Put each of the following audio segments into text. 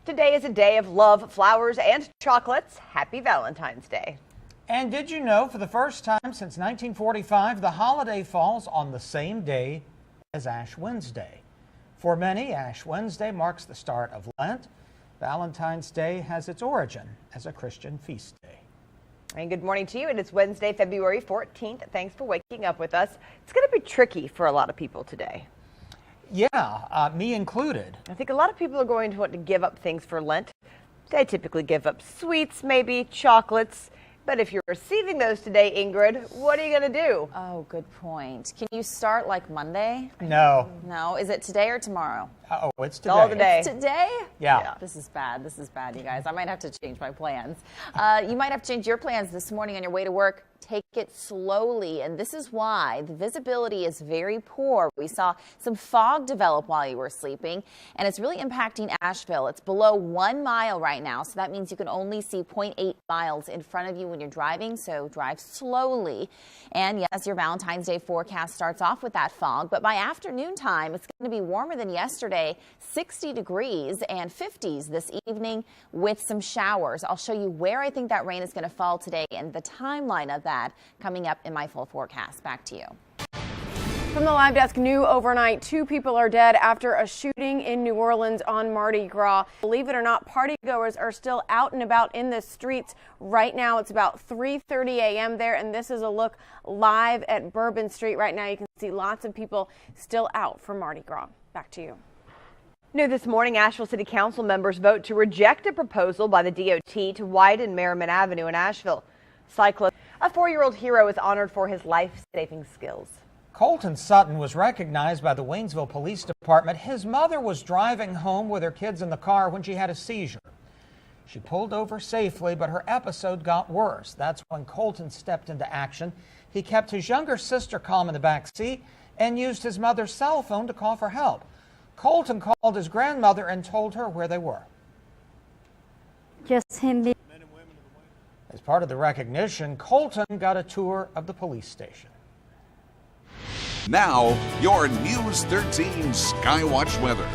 Today is a day of love, flowers, and chocolates. Happy Valentine's Day. And did you know, for the first time since 1945, the holiday falls on the same day as Ash Wednesday. For many, Ash Wednesday marks the start of Lent. Valentine's Day has its origin as a Christian feast day. And good morning to you. It is Wednesday, February 14th. Thanks for waking up with us. It's going to be tricky for a lot of people today. Yeah, me included. I think a lot of people are going to want to give up things for Lent. They typically give up sweets, maybe chocolates. But if you're receiving those today, Ingrid, what are you going to do? Oh, good point. Can you start like Monday? No. No? Is it today or tomorrow? Oh, it's today. All today. It's today? Yeah. This is bad. This is bad, you guys. I might have to change my plans. You might have to change your plans this morning on your way to work. Take it slowly, and this is why the visibility is very poor. We saw some fog develop while you were sleeping, and it's really impacting Asheville. It's below 1 mile right now, so that means you can only see 0.8 miles in front of you when you're driving, so drive slowly. And yes, your Valentine's Day forecast starts off with that fog, but by afternoon time, it's going to be warmer than yesterday, 60 degrees and 50s this evening with some showers. I'll show you where I think that rain is going to fall today and the timeline of that coming up in my full forecast. Back to you. From the live desk, new overnight, 2 people are dead after a shooting in New Orleans on Mardi Gras. Believe it or not, partygoers are still out and about in the streets right now. It's about 3:30 a.m. there, and this is a look live at Bourbon Street right now. You can see lots of people still out for Mardi Gras. Back to you. New this morning, Asheville City Council members vote to reject a proposal by the DOT to widen Merriman Avenue in Asheville. Cyclist, a 4-year-old hero, is honored for his life-saving skills. Colton Sutton was recognized by the Waynesville Police Department. His mother was driving home with her kids in the car when she had a seizure. She pulled over safely, but her episode got worse. That's when Colton stepped into action. He kept his younger sister calm in the back seat and used his mother's cell phone to call for help. Colton called his grandmother and told her where they were. Just him. As part of the recognition, Colton got a tour of the police station. Now, your News 13 Skywatch weather.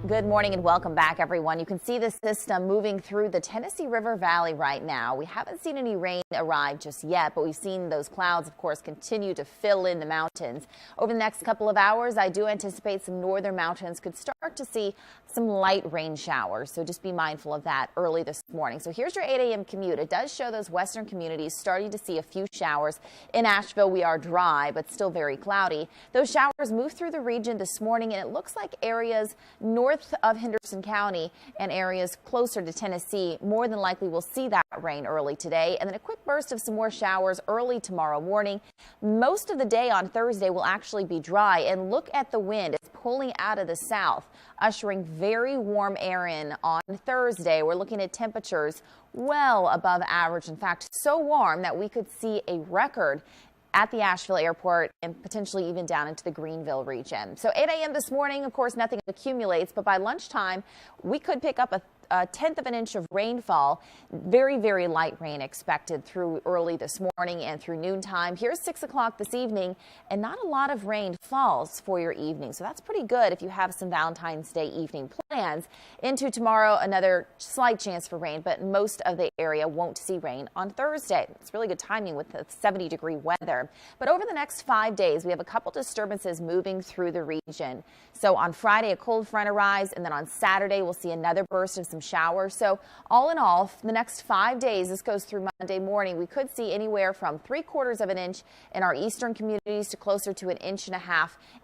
Good morning and welcome back, everyone. You can see the system moving through the Tennessee River Valley right now. We haven't seen any rain arrive just yet, but we've seen those clouds, of course, continue to fill in the mountains. Over the next couple of hours, I do anticipate some northern mountains could start to see some light rain showers, so just be mindful of that early this morning. So here's your 8 a.m. commute. It does show those western communities starting to see a few showers. In Asheville, we are dry, but still very cloudy. Those showers move through the region this morning, and it looks like areas north of Henderson County and areas closer to Tennessee more than likely will see that rain early today, and then a quick burst of some more showers early tomorrow morning. Most of the day on Thursday will actually be dry, and look at the wind. It's pulling out of the south, ushering very warm air in on Thursday. We're looking at temperatures well above average. In fact, so warm that we could see a record at the Asheville airport and potentially even down into the Greenville region. So 8 a.m. this morning, of course, nothing accumulates, but by lunchtime, we could pick up a 1/10 of an inch of rainfall. Very, very light rain expected through early this morning and through noontime. Here's 6 o'clock this evening, and not a lot of rain falls for your evening. So that's pretty good if you have some Valentine's Day evening plans. Into tomorrow, another slight chance for rain, but most of the area won't see rain on Thursday. It's really good timing with the 70-degree weather. But over the next 5 days, we have a couple disturbances moving through the region. So on Friday, a cold front arrives, and then on Saturday, we'll see another burst of some showers. So all in all, the next 5 days, this goes through Monday morning, we could see anywhere from 3/4 of an inch in our eastern communities to closer to 1.5 inches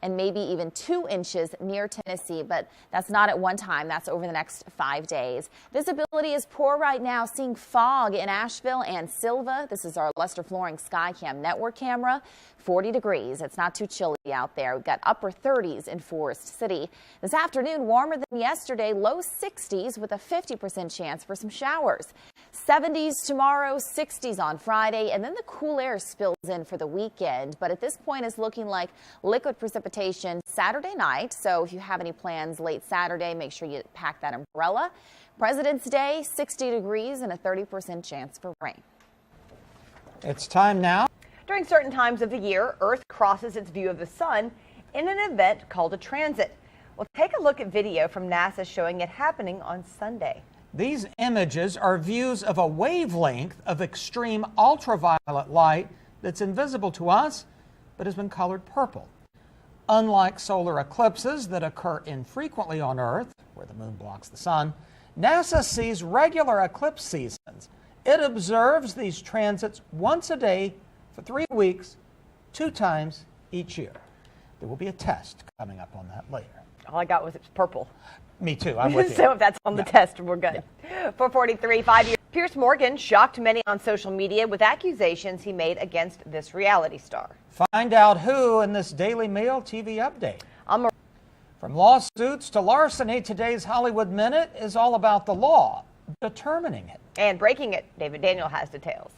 and maybe even 2 inches near Tennessee. But that's not at one time. That's over the next 5 days. Visibility is poor right now, seeing fog in Asheville and Silva. This is our Lester Flooring Skycam network camera. 40 degrees. It's not too chilly out there. We've got upper 30s in Forest City. This afternoon, warmer than yesterday, low 60s with a 50% chance for some showers. 70s tomorrow, 60s on Friday, and then the cool air spills in for the weekend. But at this point, it's looking like liquid precipitation Saturday night. So if you have any plans late Saturday, make sure you pack that umbrella. President's Day, 60 degrees and a 30% chance for rain. It's time now. During certain times of the year, Earth crosses its view of the sun in an event called a transit. Well, take a look at video from NASA showing it happening on Sunday. These images are views of a wavelength of extreme ultraviolet light that's invisible to us, but has been colored purple. Unlike solar eclipses that occur infrequently on Earth, where the moon blocks the sun, NASA sees regular eclipse seasons. It observes these transits once a day for 3 weeks, 2 times each year. There will be a test coming up on that later. All I got was it's purple. Me too, I'm with you. So if that's on the test, we're good. Yeah. 4:43, 5 years. Pierce Morgan shocked many on social media with accusations he made against this reality star. Find out who in this Daily Mail TV update. From lawsuits to larceny, today's Hollywood Minute is all about the law, determining it. And breaking it, David Daniel has details.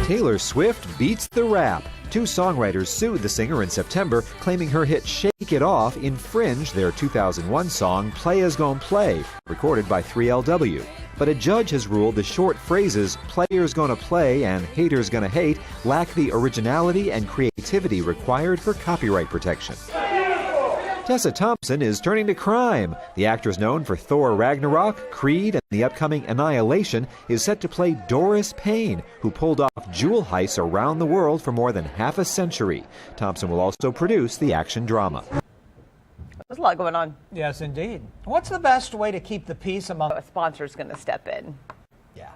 Taylor Swift beats the rap. 2 songwriters sued the singer in September, claiming her hit Shake It Off infringed their 2001 song Players Gon' Play, recorded by 3LW. But a judge has ruled the short phrases Players Gonna Play and Haters Gonna Hate lack the originality and creativity required for copyright protection. Tessa Thompson is turning to crime. The actress known for Thor Ragnarok, Creed, and the upcoming Annihilation is set to play Doris Payne, who pulled off jewel heists around the world for more than half a century. Thompson will also produce the action drama. There's a lot going on. Yes, indeed. What's the best way to keep the peace among... A sponsor's going to step in. Yeah.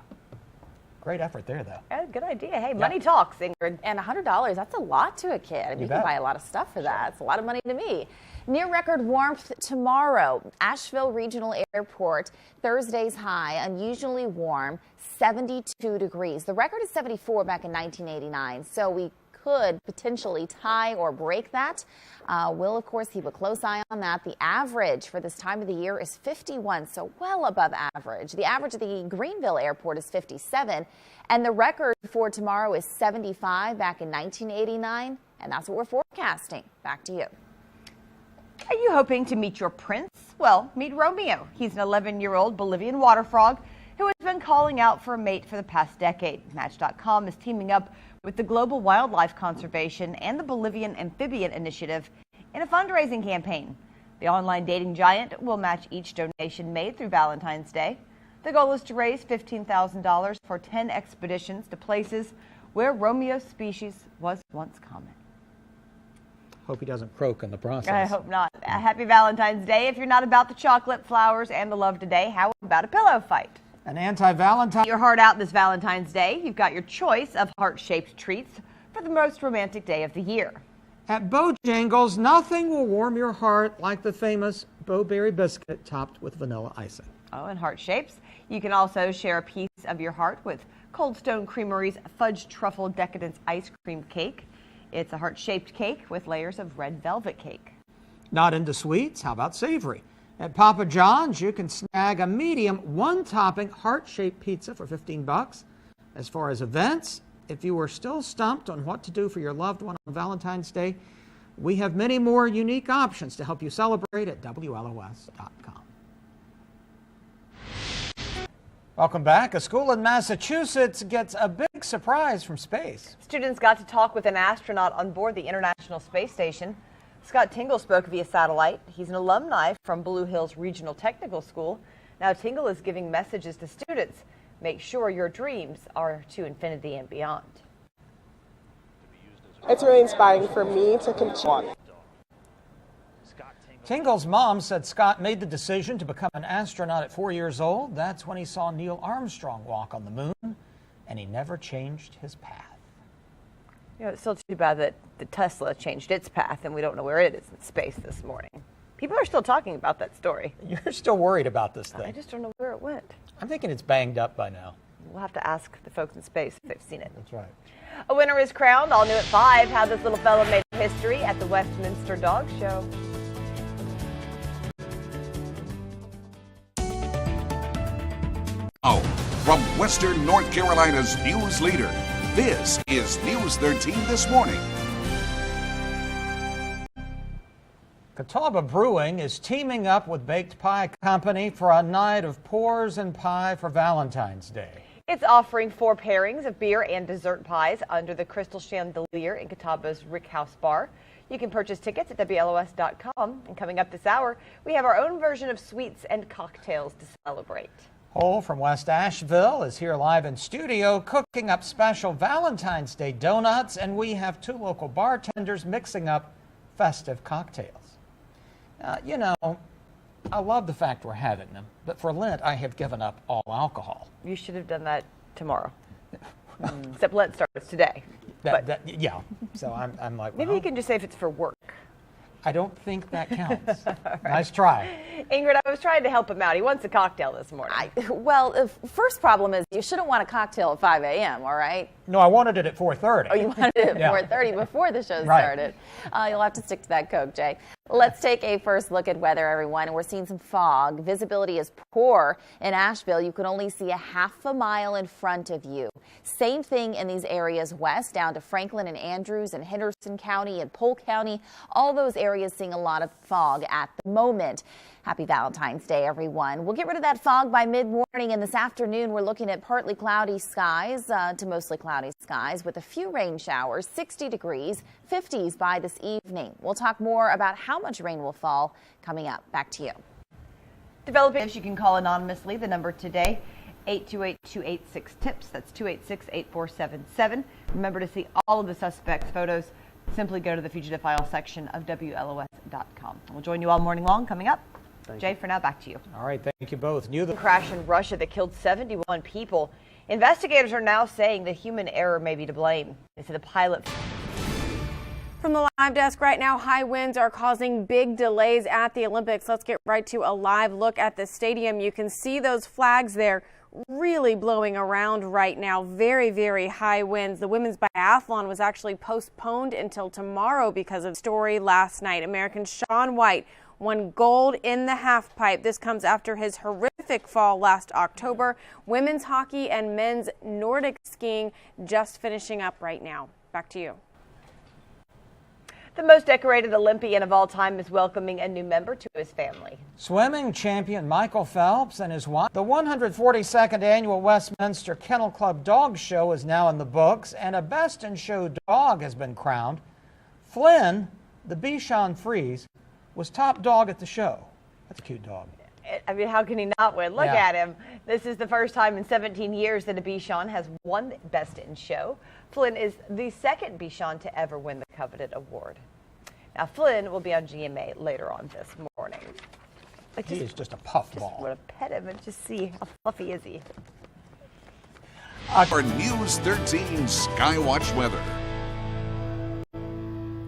Great effort there, though. Yeah, good idea. Hey, money talks, Ingrid. And $100, that's a lot to a kid. I mean, you can buy a lot of stuff for that. It's a lot of money to me. Near record warmth tomorrow. Asheville Regional Airport, Thursday's high, unusually warm, 72 degrees. The record is 74 back in 1989, so we could potentially tie or break that. We'll, of course, keep a close eye on that. The average for this time of the year is 51, so well above average. The average at the Greenville Airport is 57, and the record for tomorrow is 75 back in 1989, and that's what we're forecasting. Back to you. Are you hoping to meet your prince? Well, meet Romeo. He's an 11-year-old Bolivian water frog who has been calling out for a mate for the past decade. Match.com is teaming up with the Global Wildlife Conservation and the Bolivian Amphibian Initiative in a fundraising campaign. The online dating giant will match each donation made through Valentine's Day. The goal is to raise $15,000 for 10 expeditions to places where Romeo's species was once common. Hope he doesn't croak in the process. I hope not. Happy Valentine's Day. If you're not about the chocolate, flowers, and the love today, how about a pillow fight? An anti-Valentine... Your heart out this Valentine's Day. You've got your choice of heart-shaped treats for the most romantic day of the year. At Bojangles, nothing will warm your heart like the famous Bowberry biscuit topped with vanilla icing. Oh, and heart shapes. You can also share a piece of your heart with Cold Stone Creamery's Fudge Truffle Decadence Ice Cream Cake. It's a heart-shaped cake with layers of red velvet cake. Not into sweets? How about savory? At Papa John's, you can snag a medium one-topping heart-shaped pizza for $15. As far as events, if you are still stumped on what to do for your loved one on Valentine's Day, we have many more unique options to help you celebrate at WLOS.com. Welcome back. A school in Massachusetts gets a big surprise from space. Students got to talk with an astronaut on board the International Space Station. Scott Tingle spoke via satellite. He's an alumni from Blue Hills Regional Technical School. Now Tingle is giving messages to students. Make sure your dreams are to infinity and beyond. It's really inspiring for me to continue. Tingle's mom said Scott made the decision to become an astronaut at 4 years old. That's when he saw Neil Armstrong walk on the moon, and he never changed his path. You know, it's still too bad that the Tesla changed its path and we don't know where it is in space this morning. People are still talking about that story. You're still worried about this thing. I just don't know where it went. I'm thinking it's banged up by now. We'll have to ask the folks in space if they've seen it. That's right. A winner is crowned. All new at 5. How this little fella made history at the Westminster Dog Show. Now, from Western North Carolina's news leader, this is News 13 This Morning. Catawba Brewing is teaming up with Baked Pie Company for a night of pours and pie for Valentine's Day. It's offering 4 pairings of beer and dessert pies under the Crystal Chandelier in Catawba's Rick House Bar. You can purchase tickets at WLOS.com. And coming up this hour, we have our own version of sweets and cocktails to celebrate. Cole from West Asheville is here live in studio cooking up special Valentine's Day donuts, and we have two local bartenders mixing up festive cocktails. You know, I love the fact we're having them, but for Lent, I have given up all alcohol. You should have done that tomorrow. Except Lent starts today. Yeah, so I'm like, maybe you can just say if it's for work. I don't think that counts. Right. Nice try. Ingrid, I was trying to help him out. He wants a cocktail this morning. Well, the first problem is you shouldn't want a cocktail at 5 a.m., all right? No, I wanted it at 4:30. Oh, you wanted it at 4:30 before the show started. You'll have to stick to that Coke, Jay. Let's take a first look at weather, everyone. We're seeing some fog. Visibility is poor in Asheville. You can only see a half a mile in front of you. Same thing in these areas west, down to Franklin and Andrews and Henderson County and Polk County. All those areas seeing a lot of fog at the moment. Happy Valentine's Day, everyone. We'll get rid of that fog by mid-morning, and this afternoon we're looking at partly cloudy skies to mostly cloudy skies with a few rain showers, 60 degrees, 50s by this evening. We'll talk more about how much rain will fall coming up. Back to you. Developing this, you can call anonymously. The number today, 828-286-TIPS. That's 286-8477. Remember to see all of the suspects' photos. Simply go to the fugitive file section of WLOS.com. We'll join you all morning long coming up. Jay, for now, back to you. All right, thank you both. The crash in Russia that killed 71 people. Investigators are now saying that human error may be to blame. They say the pilot. From the live desk right now, high winds are causing big delays at the Olympics. Let's get right to a live look at the stadium. You can see those flags there really blowing around right now. Very, very high winds. The women's biathlon was actually postponed until tomorrow because of the story last night. American Shaun White won gold in the halfpipe. This comes after his horrific fall last October. Women's hockey and men's Nordic skiing just finishing up right now. Back to you. The most decorated Olympian of all time is welcoming a new member to his family. Swimming champion Michael Phelps and his wife. The 142nd annual Westminster Kennel Club Dog Show is now in the books, and a Best in Show dog has been crowned. Flynn, the Bichon Frise, was top dog at the show. That's a cute dog. I mean, how can he not win? Look at him. This is the first time in 17 years that a Bichon has won Best in Show. Flynn is the second Bichon to ever win the coveted award. Now, Flynn will be on GMA later on this morning. He is just a puffball. Just want to pet him and just see how fluffy is he. For News 13 Skywatch weather.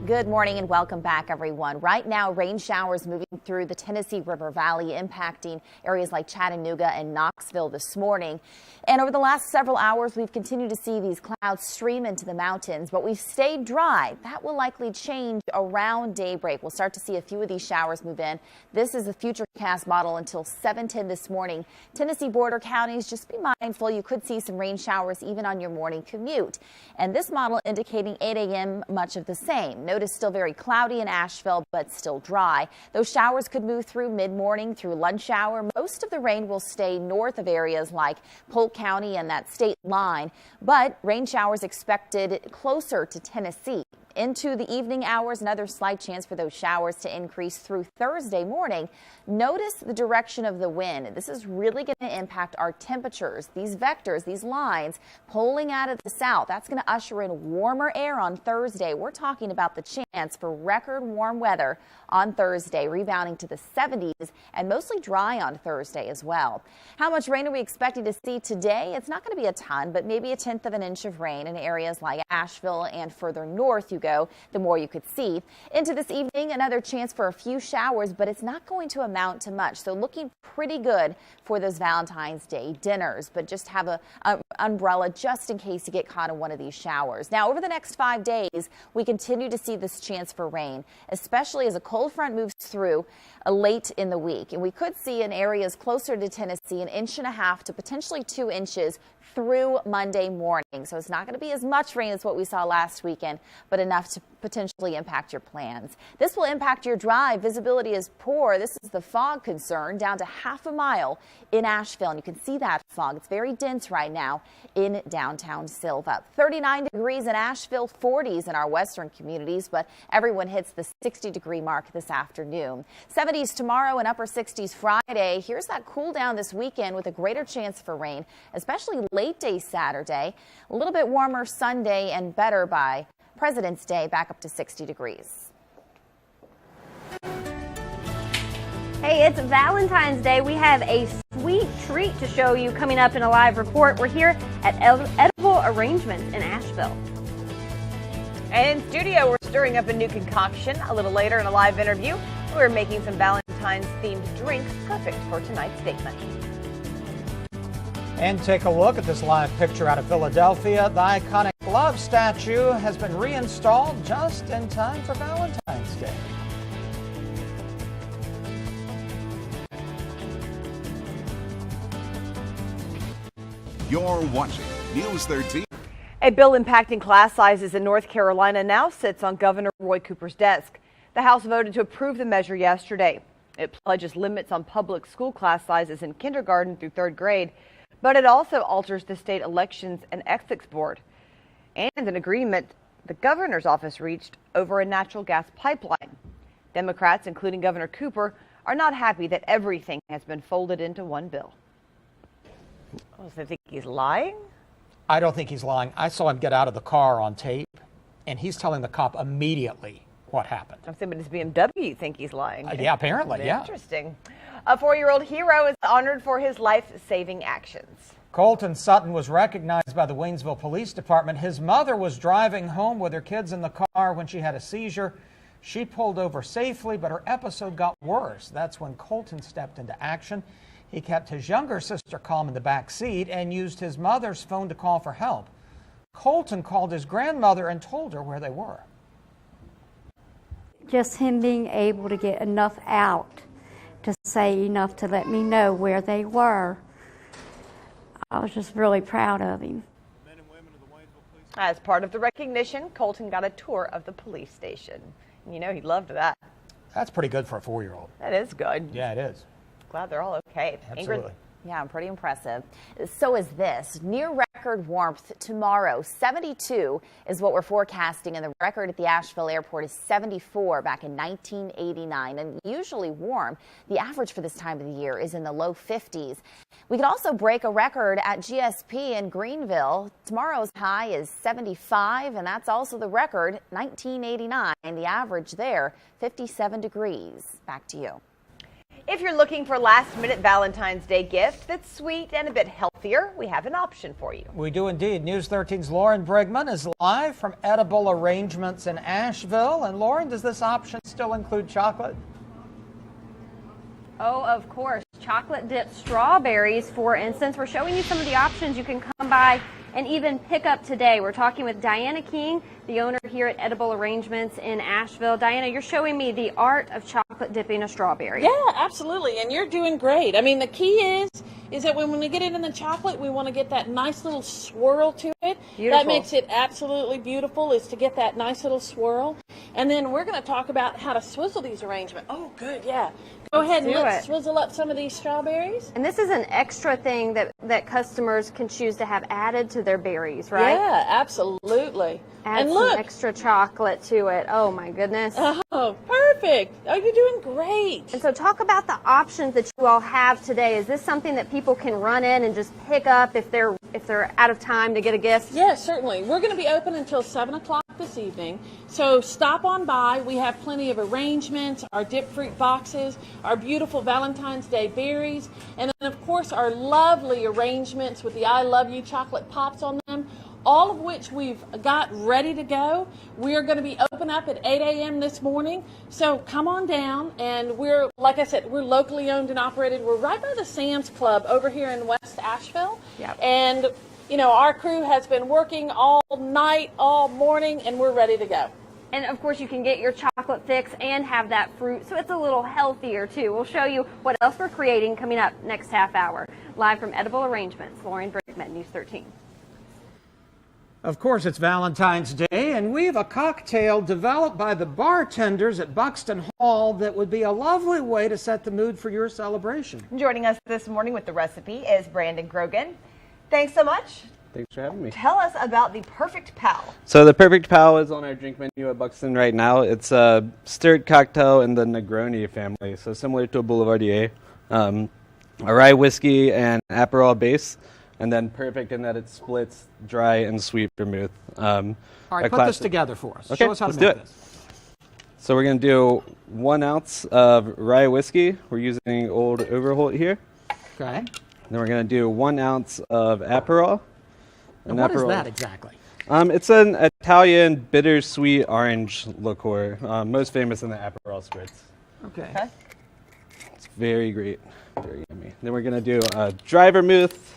Good morning and welcome back, everyone. Right now, rain showers moving through the Tennessee River Valley, impacting areas like Chattanooga and Knoxville this morning. And over the last several hours, we've continued to see these clouds stream into the mountains, but we've stayed dry. That will likely change around daybreak. We'll start to see a few of these showers move in. This is the Futurecast model until 7:10 this morning. Tennessee border counties, just be mindful. You could see some rain showers even on your morning commute. And this model indicating 8 a.m. much of the same. Notice still very cloudy in Asheville, but still dry. Those showers could move through mid-morning through lunch hour. Most of the rain will stay north of areas like Polk County and that state line, but rain showers expected closer to Tennessee. Into the evening hours, another slight chance for those showers to increase through Thursday morning. Notice the direction of the wind. This is really going to impact our temperatures. These vectors, these lines pulling out of the south, that's going to usher in warmer air on Thursday. We're talking about the chance for record warm weather on Thursday, rebounding to the 70s and mostly dry on Thursday as well. How much rain are we expecting to see today? It's not going to be a ton, but maybe 1/10 of an inch of rain in areas like Asheville, and further north you go, the more you could see. Into this evening, another chance for a few showers, but it's not going to amount to much. So looking pretty good for those Valentine's Day dinners, but just have an umbrella just in case you get caught in one of these showers. Now, over the next 5 days, we continue to see this chance for rain, especially as a cold front moves through late in the week. And we could see in areas closer to Tennessee 1.5 to potentially 2 inches through Monday morning. So it's not going to be as much rain as what we saw last weekend, but enough enough to potentially impact your plans. This will impact your drive. Visibility is poor. This is the fog concern, down to half a mile in Asheville. And you can see that fog. It's very dense right now in downtown Silva. 39 degrees in Asheville, 40s in our western communities, but everyone hits the 60-degree mark this afternoon. 70s tomorrow and upper 60s Friday. Here's that cool down this weekend with a greater chance for rain, especially late day Saturday. A little bit warmer Sunday and better by President's Day, back up to 60 degrees. Hey, it's Valentine's Day. We have a sweet treat to show you coming up in a live report. We're here at Edible Arrangements in Asheville. And in studio, we're stirring up a new concoction. A little later in a live interview, we're making some Valentine's-themed drinks perfect for tonight's date night. And take a look at this live picture out of Philadelphia. The iconic love statue has been reinstalled just in time for Valentine's Day. You're watching News 13. A bill impacting class sizes in North Carolina now sits on Governor Roy Cooper's desk. The House voted to approve the measure yesterday. It pledges limits on public school class sizes in kindergarten through third grade, but it also alters the state elections and ethics board and an agreement the governor's office reached over a natural gas pipeline. Democrats, including Governor Cooper, are not happy that everything has been folded into one bill. Oh, so they think he's lying? I don't think he's lying. I saw him get out of the car on tape, and he's telling the cop immediately what happened. I'm saying, but his BMW, you think he's lying? Yeah, apparently, yeah. Interesting. A 4-year-old hero is honored for his life-saving actions. Colton Sutton was recognized by the Waynesville Police Department. His mother was driving home with her kids in the car when she had a seizure. She pulled over safely, but her episode got worse. That's when Colton stepped into action. He kept his younger sister calm in the back seat and used his mother's phone to call for help. Colton called his grandmother and told her where they were. Just him being able to get enough out to say enough to let me know where they were. I was just really proud of him. As part of the recognition, Colton got a tour of the police station. You know, he loved that. That's pretty good for a 4-year-old. That is good. Yeah, it is. Glad they're all okay. Absolutely. Ingrid? Yeah, pretty impressive. So is this. Near record warmth tomorrow. 72 is what we're forecasting, and the record at the Asheville airport is 74 back in 1989. And usually warm. The average for this time of the year is in the low 50s. We could also break a record at GSP in Greenville. Tomorrow's high is 75, and that's also the record, 1989. The average there, 57 degrees. Back to you. If you're looking for a last-minute Valentine's Day gift that's sweet and a bit healthier, we have an option for you. We do indeed. News 13's Lauren Brigman is live from Edible Arrangements in Asheville. And Lauren, does this option still include chocolate? Oh, of course. Chocolate dipped strawberries, for instance. We're showing you some of the options you can come by and even pick up today. We're talking with Diana King, the owner here at Edible Arrangements in Asheville. Diana, you're showing me the art of chocolate dipping a strawberry. Yeah, absolutely, and you're doing great. I mean, the key is that when we get it in the chocolate, we want to get that nice little swirl to it. Beautiful. That makes it absolutely beautiful, is to get that nice little swirl. And then we're going to talk about how to swizzle these arrangements. Oh, good, yeah. Go ahead and let's swizzle up some of these strawberries. And this is an extra thing that customers can choose to have added to their berries, right? Yeah, absolutely. Add and some look, extra chocolate to it. Oh my goodness. Oh, perfect. Oh, you're doing great. And so talk about the options that you all have today. Is this something that people can run in and just pick up if they're out of time to get a gift? Yes, certainly. We're going to be open until 7 o'clock this evening. So stop on by. We have plenty of arrangements, our dip fruit boxes, our beautiful Valentine's Day berries, and then of course our lovely arrangements with the I Love You chocolate pops on them, all of which we've got ready to go. We're going to be open up at 8 a.m. this morning. So come on down, and we're, like I said, we're locally owned and operated. We're right by the Sam's Club over here in West Asheville. Yep. And you know, our crew has been working all night, all morning, and we're ready to go. And of course you can get your chocolate fix and have that fruit, so it's a little healthier too. We'll show you what else we're creating coming up next half hour. Live from Edible Arrangements, Lauren Brigman, News 13. Of course, it's Valentine's Day, and we have a cocktail developed by the bartenders at Buxton Hall that would be a lovely way to set the mood for your celebration. Joining us this morning with the recipe is Brandon Grogan. Thanks so much. Thanks for having me. Tell us about the Perfect Pal. So the Perfect Pal is on our drink menu at Buxton right now. It's a stirred cocktail in the Negroni family, so similar to a Boulevardier. A rye whiskey and Aperol base, and then perfect in that it splits dry and sweet vermouth. All right, put this together for us. Okay, Show us how to let's make do it. this. So we're going to do 1 ounce of rye whiskey. We're using Old Overholt here. Okay. Then we're going to do 1 ounce of Aperol. And what is that exactly? It's an Italian bittersweet orange liqueur, most famous in the Aperol spritz. Okay. It's very great, very yummy. Then we're going to do a dry vermouth.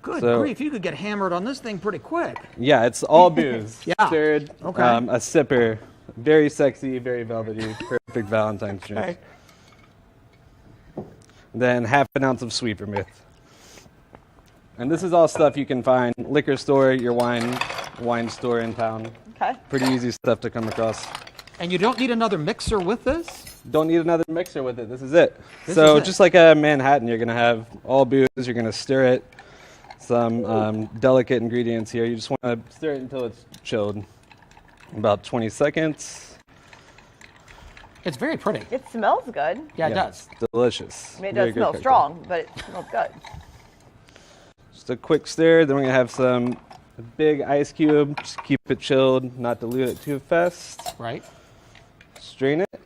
Good grief, you could get hammered on this thing pretty quick. Yeah, it's all booze. Yeah. Stirred, Okay. a sipper, very sexy, very velvety, perfect Valentine's drink. Okay. Then ½ an ounce of sweet vermouth. And this is all stuff you can find liquor store, your wine store in town. Okay. Pretty easy stuff to come across. And you don't need another mixer with this? Don't need another mixer with it. This is it. This So is it. just like a Manhattan, you're going to have all booze. You're going to stir it. Some delicate ingredients here. You just want to stir it until it's chilled. About 20 seconds. It's very pretty. It smells good. Yeah, it does. It's delicious. I mean, it Very does good smell cocktail. strong, but it smells good. Just a quick stir. Then we're going to have a big ice cube. Just keep it chilled, not dilute it too fast. Right. Strain it.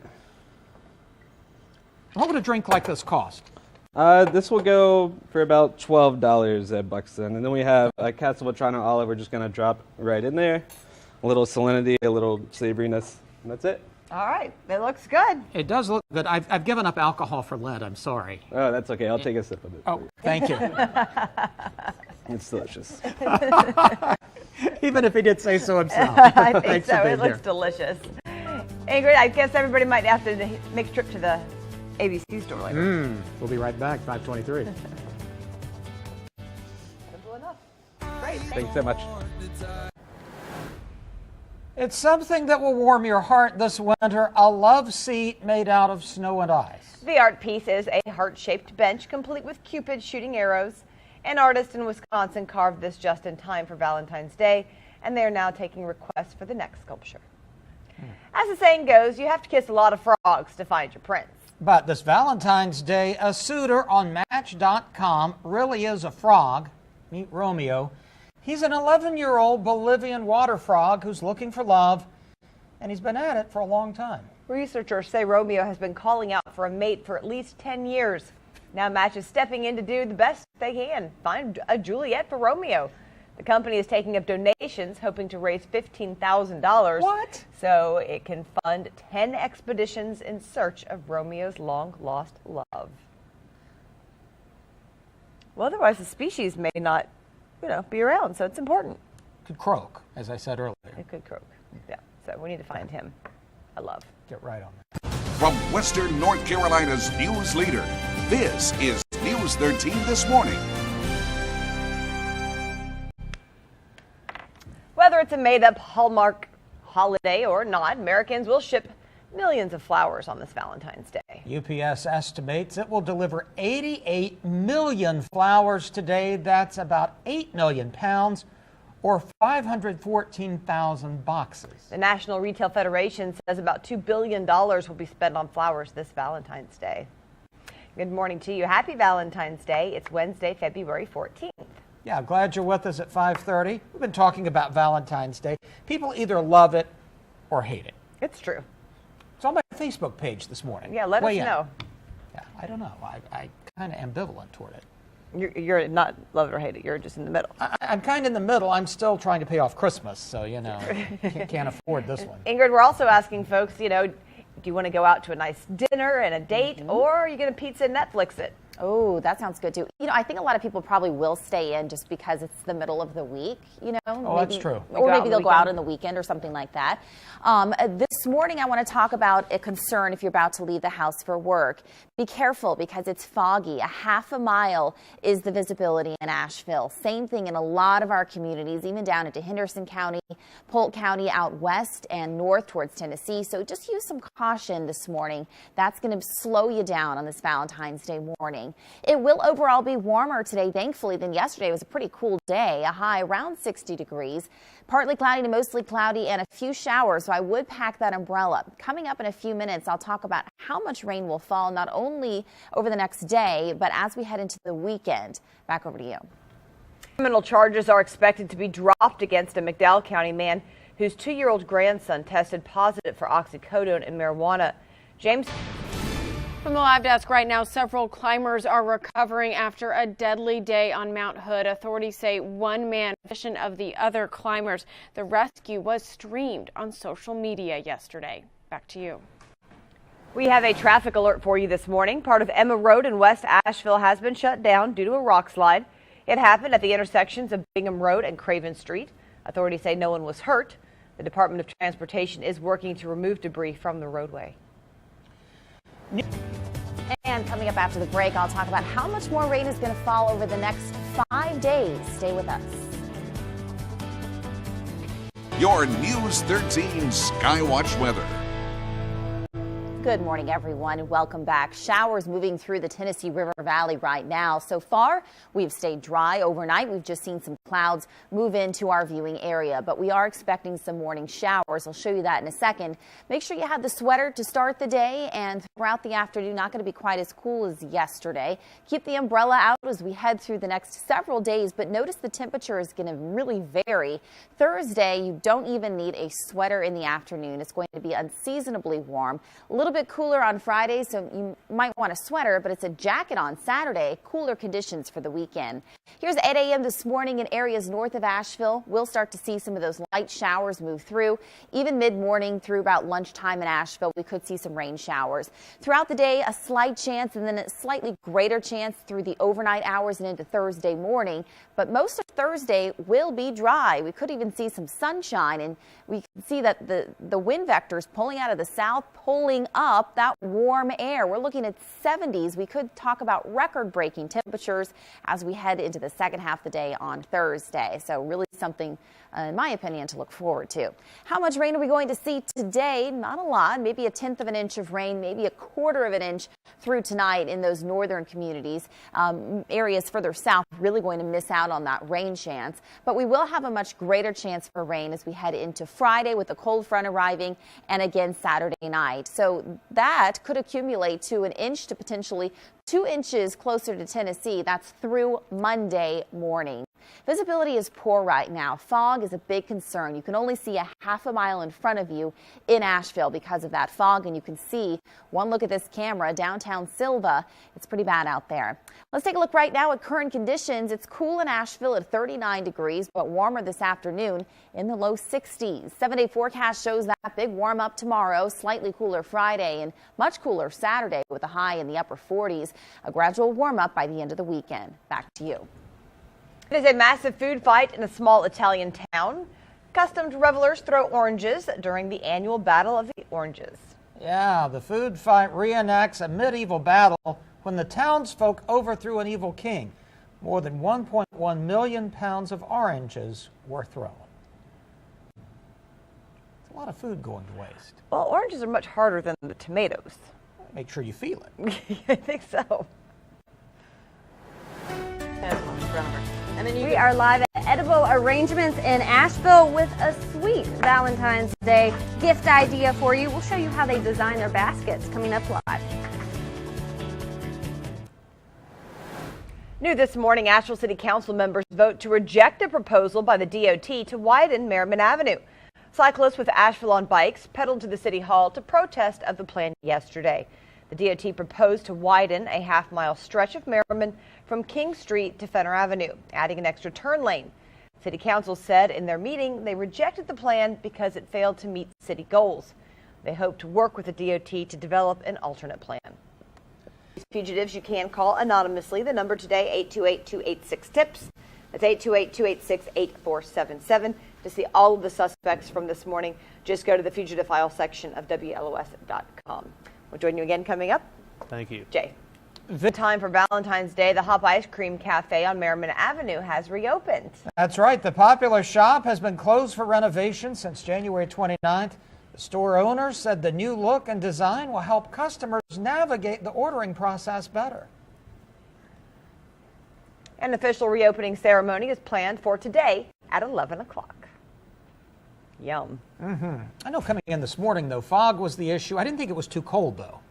What would a drink like this cost? This will go for about $12 at Buxton. And then we have a Castelvetrano olive we're just going to drop right in there. A little salinity, a little savoriness, and that's it. All right, it looks good. It does look good. I've given up alcohol for lead. I'm sorry. Oh, that's okay. I'll take a sip of it. Oh, thank you. It's delicious. Even if he did say so himself. I think Thanks so. for being It looks here. delicious. Ingrid, I guess everybody might have to make a trip to the ABC store later. We'll be right back, 5:23. Simple enough. Great. Thanks so much. It's something that will warm your heart this winter, a love seat made out of snow and ice. The art piece is a heart-shaped bench complete with Cupid shooting arrows. An artist in Wisconsin carved this just in time for Valentine's Day, and they are now taking requests for the next sculpture. As the saying goes, you have to kiss a lot of frogs to find your prince. But this Valentine's Day, a suitor on Match.com really is a frog. Meet Romeo. He's an 11-year-old Bolivian water frog who's looking for love, and he's been at it for a long time. Researchers say Romeo has been calling out for a mate for at least 10 years. Now Match is stepping in to do the best they can, find a Juliet for Romeo. The company is taking up donations, hoping to raise $15,000. What? So it can fund 10 expeditions in search of Romeo's long-lost love. Well, otherwise the species may not, be around, so it's important. Could croak, as I said earlier. It could croak. Yeah, so we need to find him a love. Get right on that. From Western North Carolina's news leader, this is News 13 This Morning. Whether it's a made-up Hallmark holiday or not, Americans will ship millions of flowers on this Valentine's Day. UPS estimates it will deliver 88 million flowers today. That's about 8 million pounds or 514,000 boxes. The National Retail Federation says about $2 billion will be spent on flowers this Valentine's Day. Good morning to you. Happy Valentine's Day. It's Wednesday, February 14th. Yeah, glad you're with us at 5:30. We've been talking about Valentine's Day. People either love it or hate it. It's true. It's on my Facebook page this morning. Yeah, let us Weigh in. know. Yeah, I don't know. I kind of ambivalent toward it. You're not love it or hate it. You're just in the middle. I'm kind of in the middle. I'm still trying to pay off Christmas, so, can't afford this one. Ingrid, we're also asking folks, do you want to go out to a nice dinner and a date, or are you going to pizza and Netflix it? Oh, that sounds good too. You know, I think a lot of people probably will stay in just because it's the middle of the week, you know. Oh, maybe, that's true. Or maybe they'll go out on the weekend or something like that. This morning, I want to talk about a concern if you're about to leave the house for work. Be careful because it's foggy. A half a mile is the visibility in Asheville. Same thing in a lot of our communities, even down into Henderson County, Polk County out west and north towards Tennessee. So just use some caution this morning. That's going to slow you down on this Valentine's Day morning. It will overall be warmer today, thankfully, than yesterday. It was a pretty cool day, a high around 60 degrees. Partly cloudy to mostly cloudy and a few showers, so I would pack that umbrella. Coming up in a few minutes, I'll talk about how much rain will fall not only over the next day, but as we head into the weekend. Back over to you. Criminal charges are expected to be dropped against a McDowell County man whose 2-year-old grandson tested positive for oxycodone and marijuana. James. From the live desk right now, several climbers are recovering after a deadly day on Mount Hood. Authorities say one man mission of the other climbers. The rescue was streamed on social media yesterday. Back to you. We have a traffic alert for you this morning. Part of Emma Road in West Asheville has been shut down due to a rock slide. It happened at the intersections of Bingham Road and Craven Street. Authorities say no one was hurt. The Department of Transportation is working to remove debris from the roadway. And coming up after the break, I'll talk about how much more rain is going to fall over the next 5 days. Stay with us. Your News 13 Skywatch weather. Good morning, everyone, and welcome back. Showers moving through the Tennessee River Valley right now. So far, we've stayed dry overnight. We've just seen some clouds move into our viewing area, but we are expecting some morning showers. I'll show you that in a second. Make sure you have the sweater to start the day, and throughout the afternoon, not going to be quite as cool as yesterday. Keep the umbrella out as we head through the next several days, but notice the temperature is going to really vary. Thursday, you don't even need a sweater in the afternoon. It's going to be unseasonably warm. A little bit cooler on Friday, so you might want a sweater, but it's a jacket on Saturday. Cooler conditions for the weekend. Here's 8 a.m. this morning in areas north of Asheville. We'll start to see some of those light showers move through. Even mid-morning through about lunchtime in Asheville, we could see some rain showers. Throughout the day, a slight chance and then a slightly greater chance through the overnight hours and into Thursday morning. But most of Thursday will be dry. We could even see some sunshine, and we can see that the wind vectors pulling out of the south, pulling up that warm air. We're looking at 70s. We could talk about record-breaking temperatures as we head into the second half of the day on Thursday. So really something, in my opinion, to look forward to. How much rain are we going to see today? Not a lot, maybe 1/10 of an inch of rain, maybe 1/4 of an inch through tonight in those northern communities. Areas further south really going to miss out on that rain chance, but we will have a much greater chance for rain as we head into Friday with the cold front arriving and again Saturday night. So that could accumulate to 1 inch to potentially 2 inches closer to Tennessee. That's through Monday morning. Visibility is poor right now. Fog is a big concern. You can only see a half a mile in front of you in Asheville because of that fog, and you can see one look at this camera downtown Silva. It's pretty bad out there. Let's take a look right now at current conditions. It's cool in Asheville at 39 degrees, but warmer this afternoon in the low 60s. 7-day forecast shows that big warm up tomorrow, slightly cooler Friday, and much cooler Saturday with a high in the upper 40s. A gradual warm up by the end of the weekend. Back to you. It is a massive food fight in a small Italian town. Accustomed revelers throw oranges during the annual Battle of the Oranges. Yeah, the food fight reenacts a medieval battle when the townsfolk overthrew an evil king. More than 1.1 million pounds of oranges were thrown. It's a lot of food going to waste. Well, oranges are much harder than the tomatoes. Make sure you feel it. I think so. And then we are live at Edible Arrangements in Asheville with a sweet Valentine's Day gift idea for you. We'll show you how they design their baskets coming up live. New this morning, Asheville City Council members vote to reject a proposal by the DOT to widen Merriman Avenue. Cyclists with Asheville on bikes pedaled to the City Hall to protest of the plan yesterday. The DOT proposed to widen a half-mile stretch of Merriman from King Street to Fenner Avenue, adding an extra turn lane. City Council said in their meeting they rejected the plan because it failed to meet city goals. They hope to work with the DOT to develop an alternate plan. fugitives, you can call anonymously. The number today, 828-286-TIPS. That's 828-286-8477. To see all of the suspects from this morning, just go to the fugitive file section of WLOS.com. We'll join you again coming up. Thank you. Jay. The time for Valentine's Day, the Hop Ice Cream Cafe on Merriman Avenue has reopened. That's right. The popular shop has been closed for renovation since January 29th. The store owners said the new look and design will help customers navigate the ordering process better. An official reopening ceremony is planned for today at 11 o'clock. Yum. I know coming in this morning, though, fog was the issue. I didn't think it was too cold, though.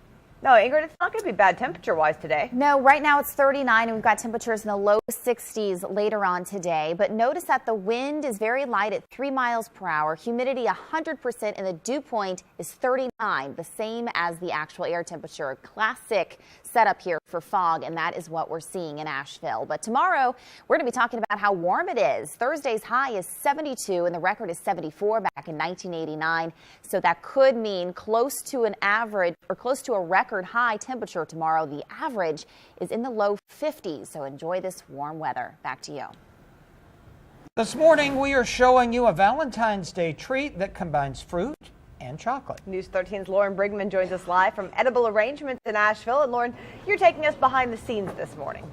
No, Ingrid, it's not going to be bad temperature-wise today. No, right now it's 39 and we've got temperatures in the low 60s later on today. But notice that the wind is very light at 3 miles per hour. Humidity 100% and the dew point is 39, the same as the actual air temperature. A classic setup here for fog, and that is what we're seeing in Asheville. But tomorrow we're going to be talking about how warm it is. Thursday's high is 72 and the record is 74 back in 1989. So that could mean close to an average or close to a record high temperature tomorrow. The average is in the low 50s, so enjoy this warm weather. Back to you. This morning, we are showing you a Valentine's Day treat that combines fruit and chocolate. News 13's Lauren Brigman joins us live from Edible Arrangements in Asheville. And Lauren, you're taking us behind the scenes this morning.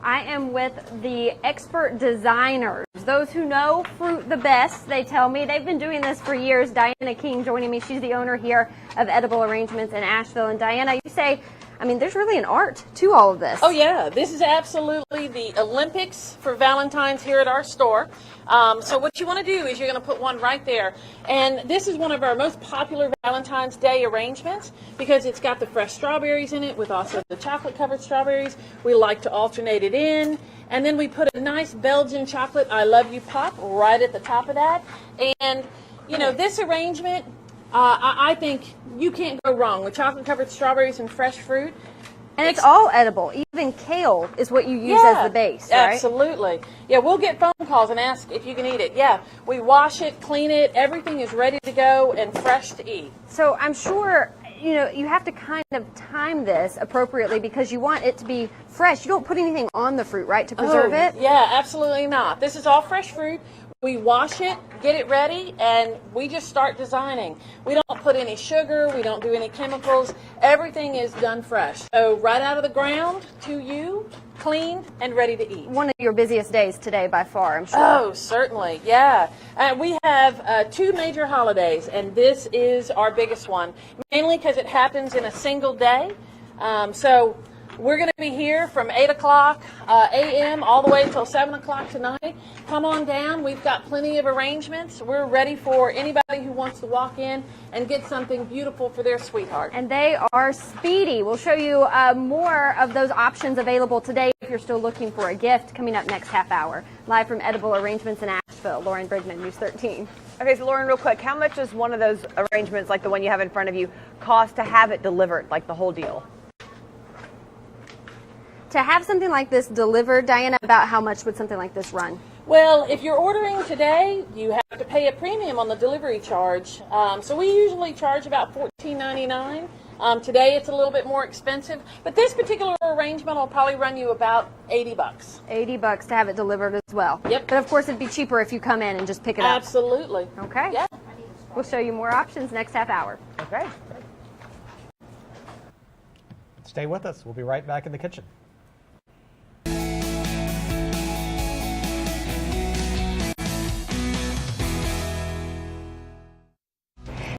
I am with the expert designers, those who know fruit the best. They tell me they've been doing this for years. Diana King joining me. She's the owner here of Edible Arrangements in Asheville. And Diana, you say, I mean, there's really an art to all of this. Oh, yeah. This is absolutely the Olympics for Valentine's here at our store. So what you want to do is you're going to put one right there. And this is one of our most popular Valentine's Day arrangements because it's got the fresh strawberries in it with also the chocolate-covered strawberries. We like to alternate it in. And then we put a nice Belgian chocolate I Love You pop right at the top of that. And, you know, this arrangement, I think you can't go wrong with chocolate-covered strawberries and fresh fruit. And it's all edible. Even kale is what you use as the base, right? Absolutely. Yeah, we'll get phone calls and ask if you can eat it. Yeah, we wash it, clean it. Everything is ready to go and fresh to eat. So I'm sure, you know, you have to kind of time this appropriately because you want it to be fresh. You don't put anything on the fruit, right, to preserve it? Yeah, absolutely not. This is all fresh fruit. We wash it, get it ready, and we just start designing. We don't put any sugar, we don't do any chemicals. Everything is done fresh. So right out of the ground to you, cleaned and ready to eat. One of your busiest days today by far, I'm sure. Oh, certainly, yeah. We have 2 major holidays, and this is our biggest one, mainly because it happens in a single day. So we're going to be here from 8 o'clock a.m. all the way until 7 o'clock tonight. Come on down. We've got plenty of arrangements. We're ready for anybody who wants to walk in and get something beautiful for their sweetheart. And they are speedy. We'll show you more of those options available today if you're still looking for a gift coming up next half hour. Live from Edible Arrangements in Asheville, Lauren Brigman, News 13. Okay, so Lauren, real quick, how much does one of those arrangements, like the one you have in front of you, cost to have it delivered, like the whole deal? To have something like this delivered, Diana, about how much would something like this run? Well, if you're ordering today, you have to pay a premium on the delivery charge. So we usually charge about $14.99. Today it's a little bit more expensive, but this particular arrangement will probably run you about $80. $80 to have it delivered as well. Yep. But of course it'd be cheaper if you come in and just pick it up. Absolutely. Okay. Yeah. We'll show you more options next half hour. Okay. Stay with us. We'll be right back in the kitchen.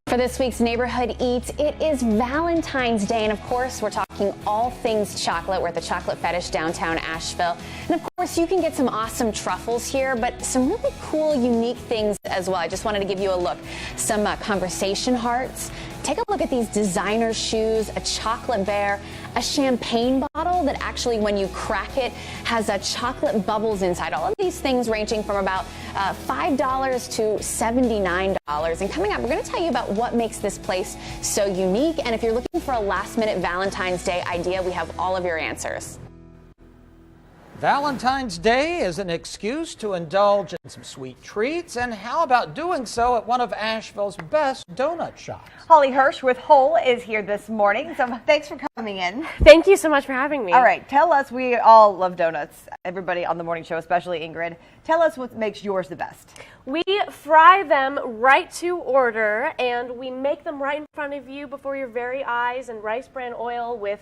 For this week's Neighborhood Eats, it is Valentine's Day, and of course, we're talking all things chocolate. We're at the Chocolate Fetish downtown Asheville. And of course, you can get some awesome truffles here, but some really cool, unique things as well. I just wanted to give you a look. Some conversation hearts. Take a look at these designer shoes, a chocolate bear, a champagne bottle that actually, when you crack it, has chocolate bubbles inside. All of these things ranging from about $5 to $79. And coming up, we're going to tell you about what makes this place so unique. And if you're looking for a last-minute Valentine's Day idea, we have all of your answers. Valentine's Day is an excuse to indulge in some sweet treats, and how about doing so at one of Asheville's best donut shops? Holly Hirsch with Whole is here this morning, so thanks for coming in. Thank you so much for having me. All right, tell us, we all love donuts, everybody on the morning show, especially Ingrid. Tell us what makes yours the best. We fry them right to order, and we make them right in front of you before your very eyes in rice bran oil with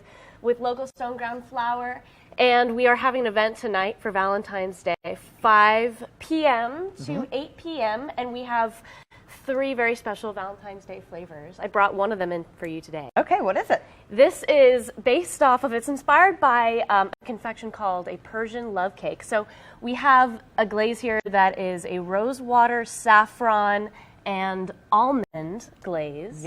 local stone ground flour. And we are having an event tonight for Valentine's Day, 5 p.m. to 8 p.m., and we have 3 very special Valentine's Day flavors. I brought one of them in for you today. Okay, what is it? This is based off of, it's inspired by a confection called a Persian love cake. So we have a glaze here that is a rosewater, saffron, and almond glaze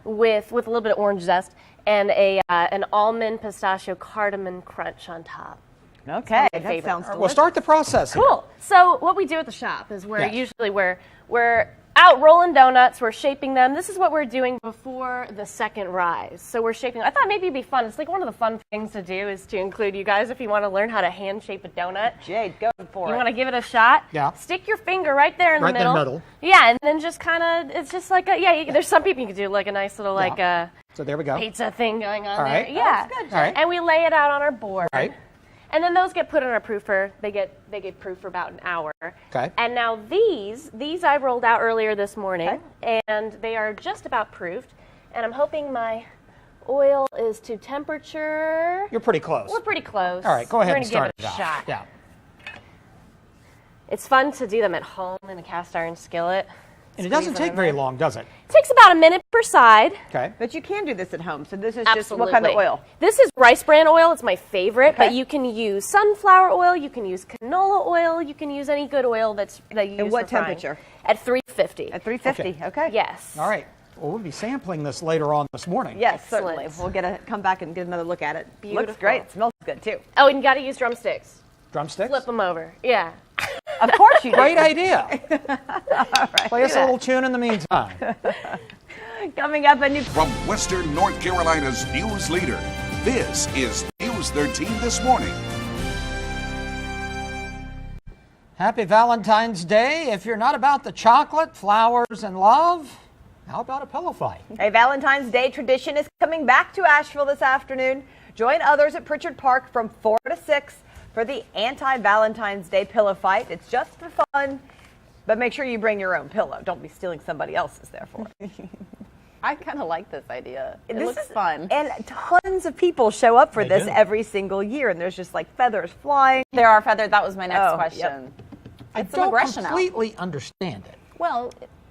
with a little bit of orange zest and an almond pistachio cardamom crunch on top. Okay, that sounds delicious. We'll start the process here. Cool. So what we do at the shop is we're out rolling donuts, we're shaping them. This is what we're doing before the second rise. So we're shaping. I thought maybe it'd be fun. It's like one of the fun things to do is to include you guys if you want to learn how to hand shape a donut. Jade, go for it. You want to give it a shot? Yeah. Stick your finger right there in the middle. Right in the middle. Yeah, and then just kind of, it's just like there's some people you can do like a nice little So there we go. pizza thing going on All there. right. Yeah. That's good. All right. And we lay it out on our board. Right. And then those get put in our proofer. They get proofed for about an hour. Okay. And now these I rolled out earlier this morning, and they are just about proofed. And I'm hoping my oil is to temperature. You're pretty close. We're pretty close. All right, go ahead We're and gonna start give it it a off. shot. Yeah. It's fun to do them at home in a cast iron skillet. And it doesn't take very long, does it? It takes about a minute per side. Okay. But you can do this at home, so this is Absolutely. just what kind of oil? This is rice bran oil. It's my favorite, but you can use sunflower oil, you can use canola oil, you can use any good oil that you use At what for frying. temperature? At 350. At 350, okay. Yes. All right. Well, we'll be sampling this later on this morning. Yes, Excellent. certainly. We'll come back and get another look at it. Beautiful. Looks great. Smells good, too. Oh, and you got to use drumsticks. Drumsticks? Flip them over. Yeah. Of course you do. Great idea. All right. Play us a little tune in the meantime. Coming up, a new... From Western North Carolina's news leader, this is News 13 This Morning. Happy Valentine's Day. If you're not about the chocolate, flowers, and love, how about a pillow fight? A Valentine's Day tradition is coming back to Asheville this afternoon. Join others at Pritchard Park from 4 to 6 for the anti-Valentine's Day pillow fight. It's just for fun, but make sure you bring your own pillow. Don't be stealing somebody else's, therefore. I kind of like this idea. It looks fun. And tons of people show up for They this do. every single year, and there's just like feathers flying. There are feathers. That was my next Oh, question. I Get some don't aggression out. completely understand it. Well,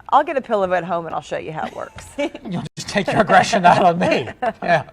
I'll get a pillow at home and I'll show you how it works. You'll just take your aggression out on me. Yeah.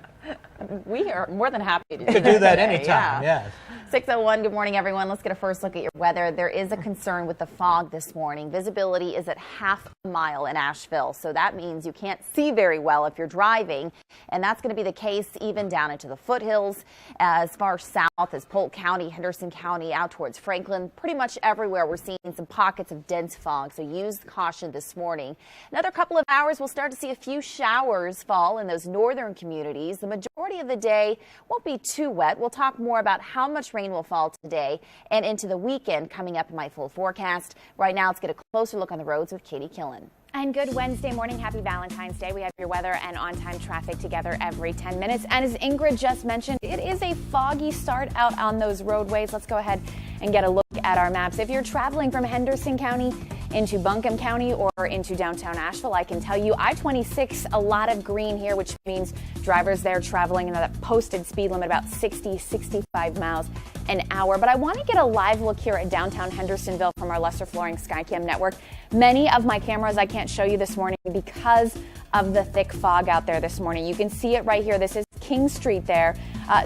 we are more than happy to You could do that anytime. Yeah. Yes. 6:01, good morning, everyone. Let's get a first look at your weather. There is a concern with the fog this morning. Visibility is at half a mile in Asheville, so that means you can't see very well if you're driving, and that's going to be the case even down into the foothills, as far south as Polk County, Henderson County, out towards Franklin. Pretty much everywhere we're seeing some pockets of dense fog, so use caution this morning. Another couple of hours, we'll start to see a few showers fall in those northern communities. The majority of the day won't be too wet. We'll talk more about how much rain will fall today and into the weekend coming up in my full forecast. Right now, let's get a closer look on the roads with Katie Killen. And good Wednesday morning. Happy Valentine's Day. We have your weather and on-time traffic together every 10 minutes. And as Ingrid just mentioned, it is a foggy start out on those roadways. Let's go ahead and get a look at our maps. If you're traveling from Henderson County into Buncombe County or into downtown Asheville, I can tell you I-26, a lot of green here, which means drivers there traveling in that posted speed limit about 60, 65 miles an hour. But I want to get a live look here at downtown Hendersonville from our Lesser Flooring Skycam network. Many of my cameras I can't show you this morning because of the thick fog out there this morning. You can see it right here. This is King Street there.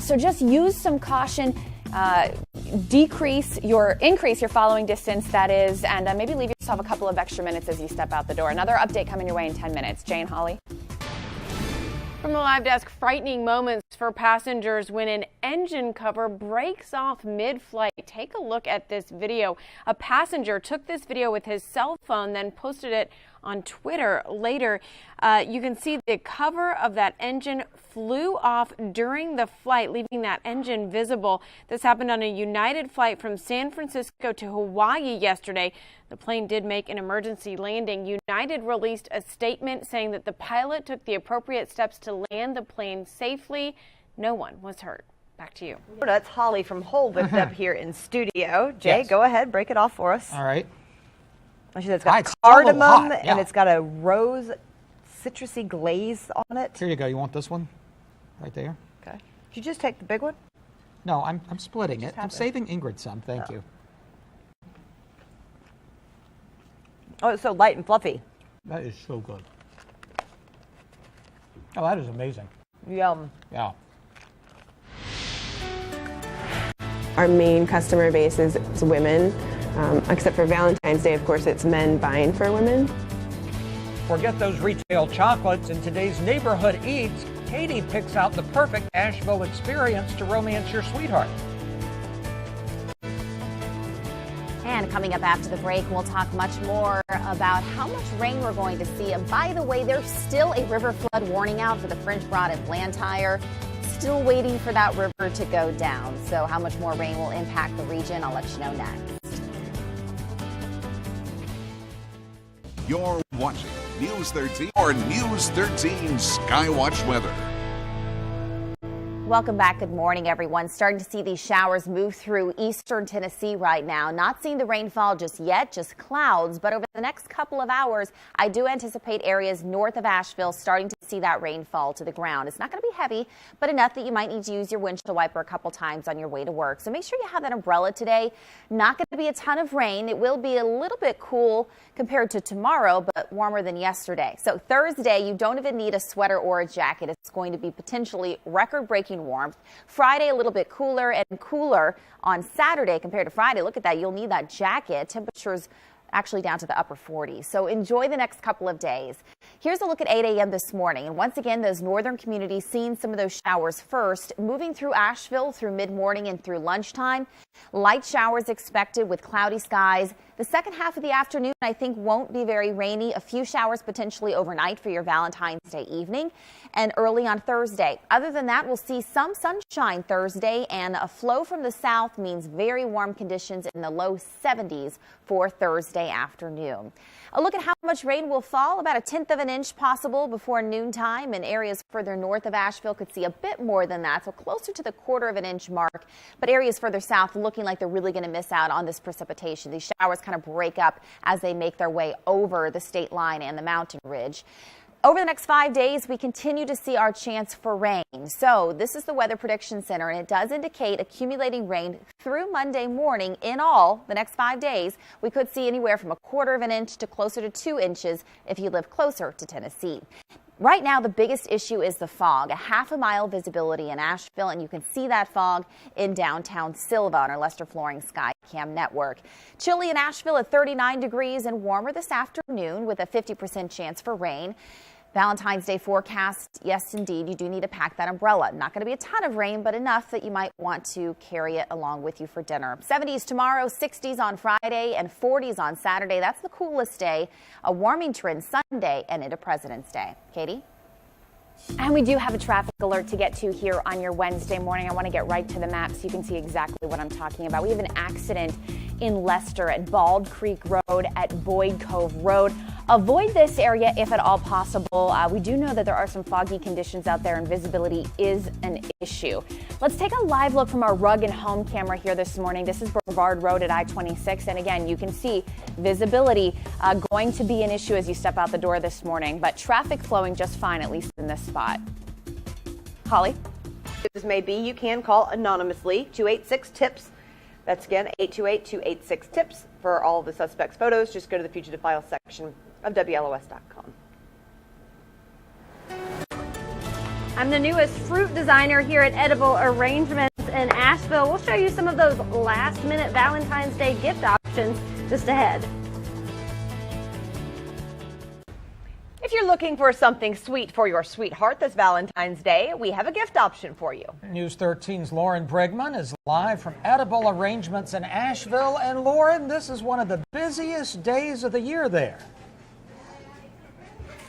So just use some caution. Increase your following distance, that is, and maybe leave yourself a couple of extra minutes as you step out the door. Another update coming your way in 10 minutes. Jay and Holly. From the live desk, frightening moments for passengers when an engine cover breaks off mid-flight. Take a look at this video. A passenger took this video with his cell phone, then posted it on Twitter later. You can see the cover of that engine flew off during the flight, leaving that engine visible. This happened on a United flight from San Francisco to Hawaii yesterday. The plane did make an emergency landing. United released a statement saying that the pilot took the appropriate steps to land the plane safely. No one was hurt. Back to you. That's Holly from Holdwick up here in studio. Jay, go ahead, break it off for us. All right. It's got cardamom and it's got a rose citrusy glaze on it. Here you go. You want this one? Right there. Okay. Did you just take the big one? No, I'm splitting it. I'm saving Ingrid some. Thank you. Oh, it's so light and fluffy. That is so good. Oh, that is amazing. Yum. Yeah. Our main customer base is women, except for Valentine's Day, of course, it's men buying for women. Forget those retail chocolates. In today's Neighborhood Eats, Katie picks out the perfect Asheville experience to romance your sweetheart. And coming up after the break, we'll talk much more about how much rain we're going to see. And by the way, there's still a river flood warning out for the Fringe Broad and Blantyre. Still waiting for that river to go down. So how much more rain will impact the region, I'll let you know next. You're watching News 13 or News 13 Skywatch Weather. Welcome back. Good morning, everyone. Starting to see these showers move through eastern Tennessee right now. Not seeing the rainfall just yet, just clouds. But over the next couple of hours, I do anticipate areas north of Asheville starting to see that rainfall to the ground. It's not going to be heavy, but enough that you might need to use your windshield wiper a couple times on your way to work. So make sure you have that umbrella today. Not going to be a ton of rain. It will be a little bit cool compared to tomorrow, but warmer than yesterday. So Thursday, you don't even need a sweater or a jacket. It's going to be potentially record-breaking warmth. Friday, a little bit cooler and cooler on Saturday compared to Friday. Look at that. You'll need that jacket. Temperatures actually down to the upper 40s. So enjoy the next couple of days. Here's a look at 8 a.m. this morning. And once again, those northern communities seeing some of those showers first, moving through Asheville through mid-morning and through lunchtime. Light showers expected with cloudy skies. The second half of the afternoon, I think, won't be very rainy. A few showers potentially overnight for your Valentine's Day evening and early on Thursday. Other than that, we'll see some sunshine Thursday, and a flow from the south means very warm conditions in the low 70s for Thursday afternoon. A look at how much rain will fall, about 1/10 of an inch possible before noontime, and areas further north of Asheville could see a bit more than that, so closer to the 1/4 of an inch mark. But areas further south looking like they're really going to miss out on this precipitation. These showers kind of break up as they make their way over the state line and the mountain ridge. Over the next 5 days, we continue to see our chance for rain. So this is the Weather Prediction Center, and it does indicate accumulating rain through Monday morning. In all, the next 5 days, we could see anywhere from 1/4 of an inch to closer to 2 inches if you live closer to Tennessee. Right now, the biggest issue is the fog, a 1/2 mile visibility in Asheville, and you can see that fog in downtown Silva on our Lester Flooring Skycam network. Chilly in Asheville at 39 degrees and warmer this afternoon with a 50% chance for rain. Valentine's Day forecast, yes, indeed, you do need to pack that umbrella. Not going to be a ton of rain, but enough that you might want to carry it along with you for dinner. 70s tomorrow, 60s on Friday, and 40s on Saturday. That's the coolest day. A warming trend Sunday and into President's Day. Katie? And we do have a traffic alert to get to here on your Wednesday morning. I want to get right to the map so you can see exactly what I'm talking about. We have an accident in Leicester at Bald Creek Road at Boyd Cove Road. Avoid this area if at all possible. We do know that there are some foggy conditions out there and visibility is an issue. Let's take a live look from our rug and home camera here this morning. This is Brevard Road at I-26. And again, you can see visibility going to be an issue as you step out the door this morning, but traffic flowing just fine, at least in this spot. Holly? As may be, you can call anonymously 286-TIPS. That's again 828-286-TIPS. For all the suspects' photos, just go to the fugitive files section of WLOS.com. I'm the newest fruit designer here at Edible Arrangements in Asheville. We'll show you some of those last-minute Valentine's Day gift options just ahead. If you're looking for something sweet for your sweetheart this Valentine's Day, we have a gift option for you. News 13's Lauren Brigman is live from Edible Arrangements in Asheville. And Lauren, this is one of the busiest days of the year there.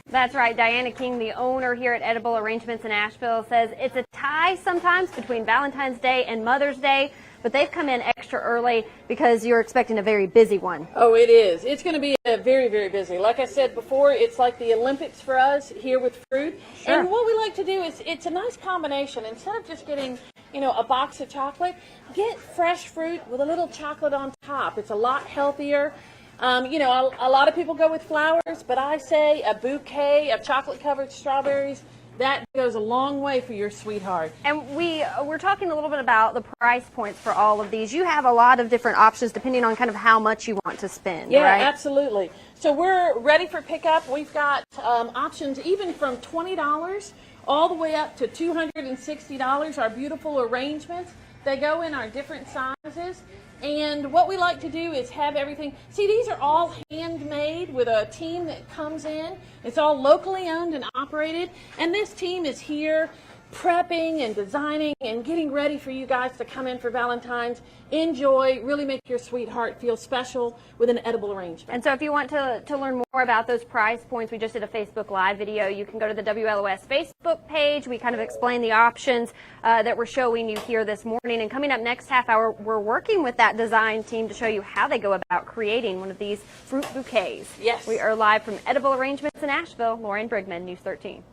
That's right. Diana King, the owner here at Edible Arrangements in Asheville, says it's a tie sometimes between Valentine's Day and Mother's Day, but they've come in extra early because you're expecting a very busy one. Oh, it is. It's going to be very, very busy. Like I said before, it's like the Olympics for us here with fruit. Sure. And what we like to do is, it's a nice combination. Instead of just getting, a box of chocolate, get fresh fruit with a little chocolate on top. It's a lot healthier. A lot of people go with flowers, but I say a bouquet of chocolate-covered strawberries, that goes a long way for your sweetheart. And we're talking a little bit about the price points for all of these. You have a lot of different options depending on kind of how much you want to spend, yeah, right? Absolutely. So we're ready for pickup. We've got options even from $20 all the way up to $260, our beautiful arrangements. They go in our different sizes. And what we like to do is have everything. See, these are all handmade with a team that comes in. It's all locally owned and operated. And this team is here prepping and designing and getting ready for you guys to come in for Valentine's. Enjoy, really make your sweetheart feel special with an edible arrangement. And so if you want to learn more about those price points, we just did a Facebook Live video. You can go to the WLOS Facebook page. We kind of explain the options that we're showing you here this morning. And coming up next half hour, we're working with that design team to show you how they go about creating one of these fruit bouquets. Yes. We are live from Edible Arrangements in Asheville. Lauren Brigman, News 13.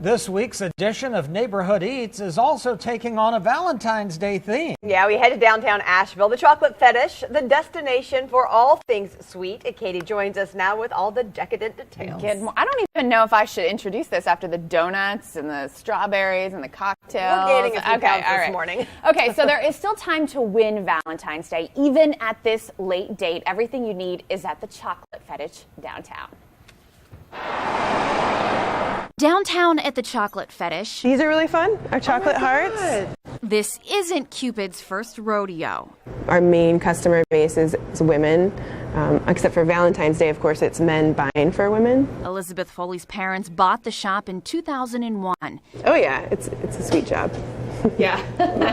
This week's edition of Neighborhood Eats is also taking on a Valentine's Day theme. Yeah, we head to downtown Asheville, the Chocolate Fetish, the destination for all things sweet. Katie joins us now with all the decadent details. I don't even know if I should introduce this after the donuts and the strawberries and the cocktails. We're gaining a few pounds this morning. Okay, so there is still time to win Valentine's Day, even at this late date. Everything you need is at the Chocolate Fetish downtown. Downtown at the Chocolate Fetish. These are really fun, our chocolate hearts. This isn't Cupid's first rodeo. Our main customer base is women, except for Valentine's Day, of course, it's men buying for women. Elizabeth Foley's parents bought the shop in 2001. Oh yeah, it's a sweet job. Yeah,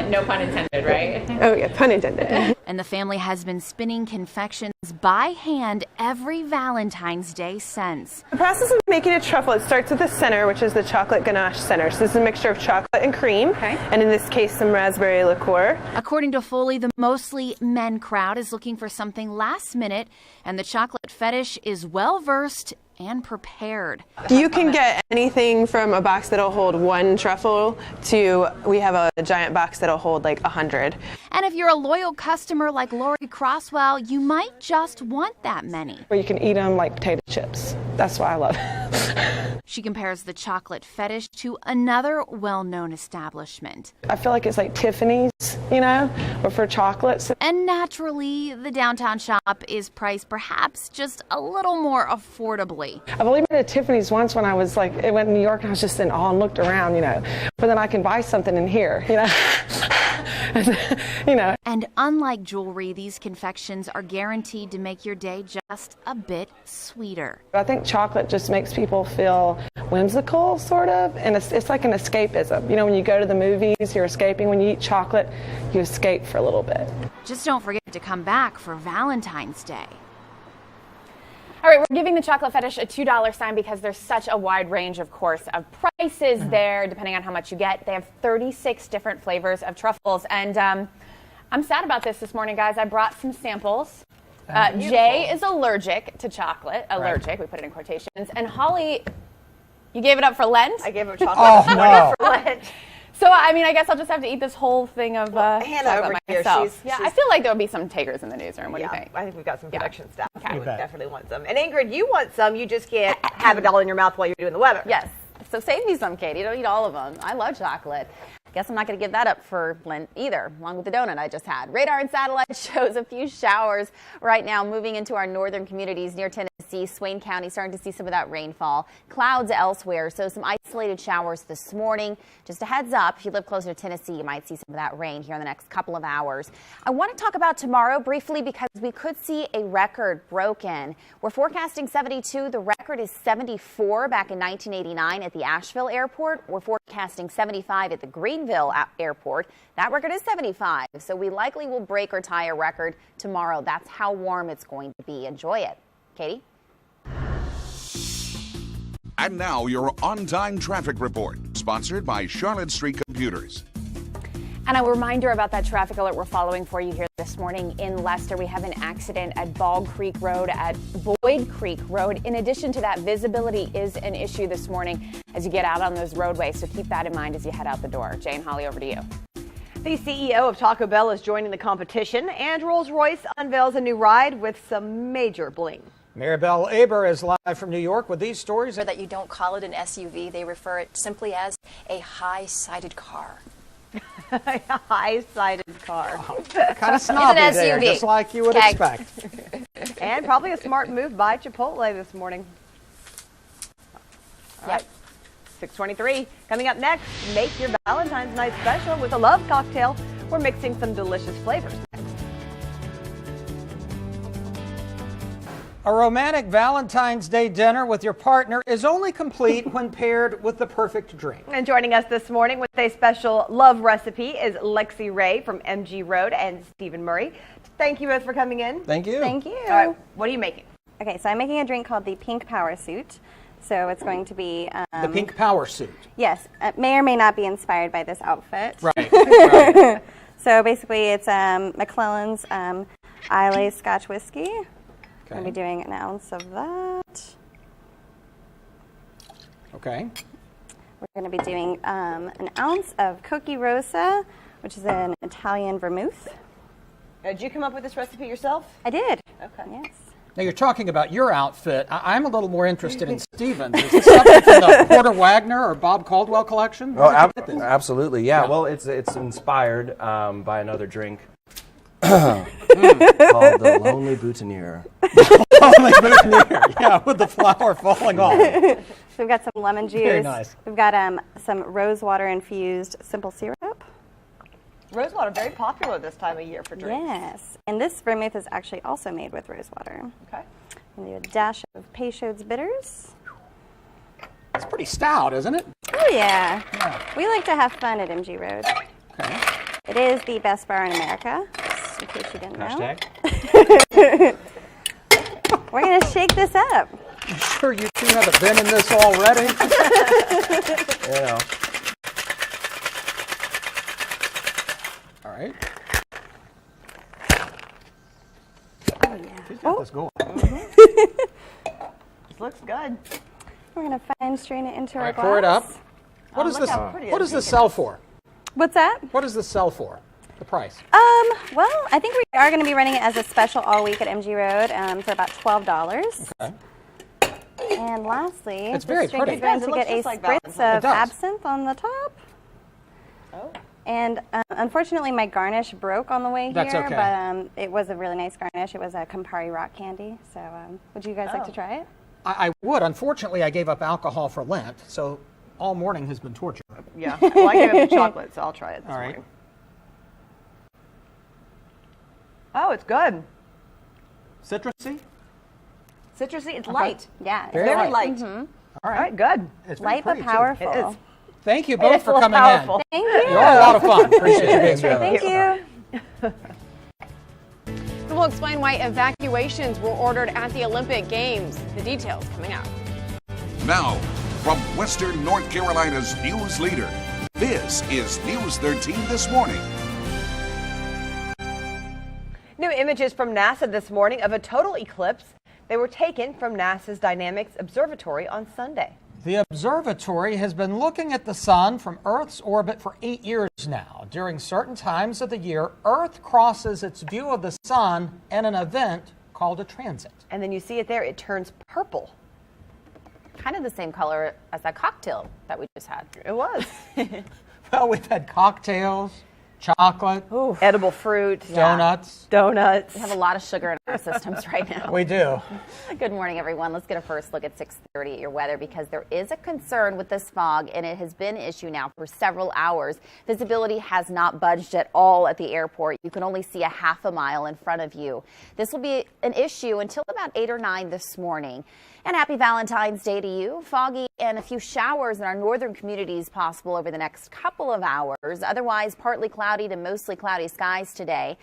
no pun intended, right? Oh yeah, pun intended. And the family has been spinning confections by hand every Valentine's Day since. The process of making a truffle, it starts with the center, which is the chocolate ganache center. So this is a mixture of chocolate and cream, and in this case, some raspberry liqueur. According to Foley, the mostly men crowd is looking for something last minute, and the Chocolate Fetish is well versed and prepared. You can get anything from a box that'll hold one truffle to we have a giant box that'll hold like 100. And if you're a loyal customer like Lori Crosswell, you might just want that many. Or you can eat them like potato chips. That's why I love it. She compares the Chocolate Fetish to another well-known establishment. I feel like it's like Tiffany's, but for chocolates. And naturally, the downtown shop is priced perhaps just a little more affordably. I've only been to Tiffany's once when I was went to New York and I was just in awe and looked around, but then I can buy something in here, And unlike jewelry, these confections are guaranteed to make your day just a bit sweeter. I think chocolate just makes people feel whimsical, sort of, and it's like an escapism. When you go to the movies, you're escaping. When you eat chocolate, you escape for a little bit. Just don't forget to come back for Valentine's Day. All right, we're giving the Chocolate Fetish a $2 sign because there's such a wide range, of course, of prices there, depending on how much you get. They have 36 different flavors of truffles, and I'm sad about this morning, guys. I brought some samples. Jay is allergic to chocolate. Allergic, right. We put it in quotations. And Holly, you gave it up for Lent? I gave up chocolate for Lent. So, I guess I'll just have to eat this whole thing of Hannah over here, myself. I feel like there would be some takers in the newsroom. What do you think? I think we've got some production staff. Okay. We definitely want some. And Ingrid, you want some. You just can't have it all in your mouth while you're doing the weather. Yes. So save me some, Katie. Don't eat all of them. I love chocolate. Guess I'm not going to give that up for Lent either, along with the donut I just had. Radar and satellite shows a few showers right now moving into our northern communities near Tennessee. Swain County starting to see some of that rainfall. Clouds elsewhere, so some isolated showers this morning. Just a heads up, if you live closer to Tennessee, you might see some of that rain here in the next couple of hours. I want to talk about tomorrow briefly because we could see a record broken. We're forecasting 72. The record is 74 back in 1989 at the Asheville airport. We're forecasting forecasting 75 at the Greenville airport. That record is 75, so we likely will break or tie a record tomorrow. That's how warm it's going to be. Enjoy it. Katie? And now your on-time traffic report, sponsored by Charlotte Street Computers. And a reminder about that traffic alert we're following for you here this morning in Leicester. We have an accident at Bog Creek Road, at Boyd Creek Road. In addition to that, visibility is an issue this morning as you get out on those roadways, so keep that in mind as you head out the door. Jane Holly, over to you. The CEO of Taco Bell is joining the competition, and Rolls-Royce unveils a new ride with some major bling. Maribel Aber is live from New York with these stories. That you don't call it an SUV, they refer it simply as a high-sided car. A high-sided car. Kind of snobby it's an there, SUV. just like you would expect. And probably a smart move by Chipotle this morning. All right, 6:23. Coming up next, make your Valentine's night special with a love cocktail. We're mixing some delicious flavors. A romantic Valentine's Day dinner with your partner is only complete when paired with the perfect drink. And joining us this morning with a special love recipe is Lexi Ray from MG Road and Stephen Murray. Thank you both for coming in. Thank you. Thank you. All right, what are you making? Okay, so I'm making a drink called the Pink Power Suit. So it's going to be... the Pink Power Suit. Yes, it may or may not be inspired by this outfit. Right. Right. So basically it's McClellan's Islay Scotch Whiskey. Okay. I'll be doing an ounce of that. Okay. We're going to be doing an ounce of Cookie Rosa, which is an Italian vermouth. Did you come up with this recipe yourself? I did. Okay. Yes. Now you're talking about your outfit. I'm a little more interested in Stephen's. Is this something from the Porter Wagner or Bob Caldwell collection? Oh, absolutely. Yeah. Well, it's inspired by another drink called the Lonely Boutonniere. Lonely Boutonniere. Yeah, with the flour falling off. So we've got some lemon juice. Very nice. We've got some rose water infused simple syrup. Rosewater, very popular this time of year for drinks. Yes, and this vermouth is actually also made with rose water. Okay. I'm going to do a dash of Peychaud's bitters. It's pretty stout, isn't it? Oh yeah. We like to have fun at MG Road. Okay. It is the best bar in America, just in case you didn't know. Hashtag. We're going to shake this up. You sure you two haven't been in this already? You know. All right. Oh yeah. She's got this going. This looks good. We're going to fine strain it into All our right, glass. pour it up. What look does how pretty what it does is. this sell for? What's that? What does this sell for? The price? Well, I think we are going to be running it as a special all week at MG Road for about $12. Okay. And lastly, It's this very drink pretty. is going It to looks get a just like spritz Valentine's. of It does. absinthe on the top. Oh. And unfortunately, my garnish broke on the way That's here, okay. but it was a really nice garnish. It was a Campari rock candy. So would you guys like to try it? I would. Unfortunately, I gave up alcohol for Lent, so all morning has been torture. Yeah. Well, I gave up the chocolate, so I'll try it this All right. morning. Oh, it's good. Citrusy? Citrusy. It's light. Yeah, it's Very light. Mm-hmm. All All right, good. It's very light but pretty, too. powerful. It is. Thank you It both is for a little coming powerful. Thank you. in. You're all a lot of fun. Appreciate you being here. Thank you. We'll explain why evacuations were ordered at the Olympic Games. The details coming up. Now, from Western North Carolina's news leader, this is News 13 This Morning. New images from NASA this morning of a total eclipse. They were taken from NASA's Dynamics Observatory on Sunday. The observatory has been looking at the sun from Earth's orbit for 8 years now. During certain times of the year, Earth crosses its view of the sun in an event called a transit. And then you see it there, it turns purple. Kind of the same color as that cocktail that we just had. It was. Well, we've had cocktails, chocolate, edible fruit, donuts. Donuts. We have a lot of sugar in our systems right now. We do. Good morning, everyone. Let's get a first look at 6:30 at your weather because there is a concern with this fog, and it has been an issue now for several hours. Visibility has not budged at all at the airport. You can only see a half a mile in front of you. This will be an issue until about 8 or 9 this morning. And happy Valentine's Day to you. Foggy and a few showers in our northern communities possible over the next couple of hours. Otherwise, partly cloudy to mostly cloudy skies today.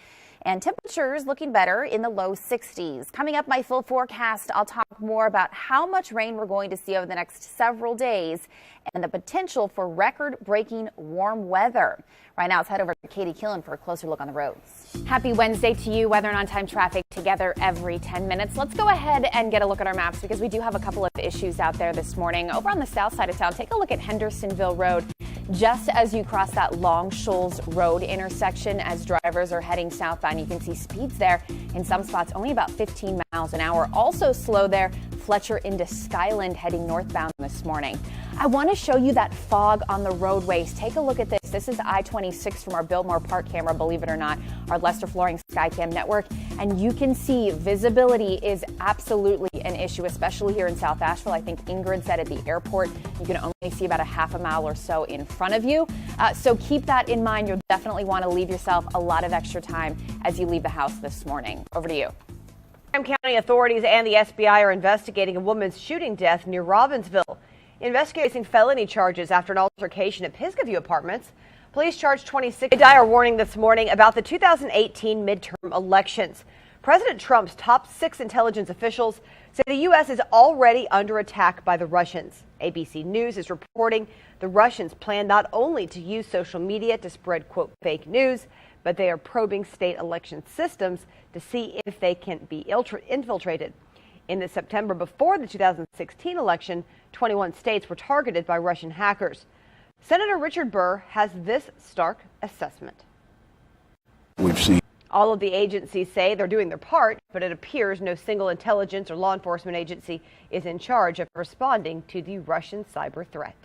And temperatures looking better in the low 60s. Coming up, my full forecast, I'll talk more about how much rain we're going to see over the next several days and the potential for record-breaking warm weather. Right now, let's head over to Katie Killen for a closer look on the roads. Happy Wednesday to you. Weather and on-time traffic together every 10 minutes. Let's go ahead and get a look at our maps because we do have a couple of issues out there this morning. Over on the south side of town, take a look at Hendersonville Road. Just as you cross that Long Shoals Road intersection as drivers are heading southbound, you can see speeds there in some spots only about 15 miles an hour. Also slow there, Fletcher into Skyland heading northbound this morning. I want to show you that fog on the roadways. Take a look at this. This is I-26 from our Biltmore Park camera, believe it or not, our Lester Flooring Skycam network. And you can see visibility is absolutely an issue, especially here in South Asheville. I think Ingrid said at the airport, you can only see about a half a mile or so in front of you. So keep that in mind. You'll definitely want to leave yourself a lot of extra time as you leave the house this morning. Over to you. County authorities and the SBI are investigating a woman's shooting death near Robbinsville. Investigating felony charges after an altercation at Pisgah View Apartments. Police charged 26. They are warning this morning about the 2018 midterm elections. President Trump's top 6 intelligence officials say the U.S. is already under attack by the Russians. ABC News is reporting the Russians plan not only to use social media to spread, quote, fake news, but they are probing state election systems to see if they can be infiltrated. In the September before the 2016 election, 21 states were targeted by Russian hackers. Senator Richard Burr has this stark assessment. We've seen all of the agencies say they're doing their part, but it appears no single intelligence or law enforcement agency is in charge of responding to the Russian cyber threat.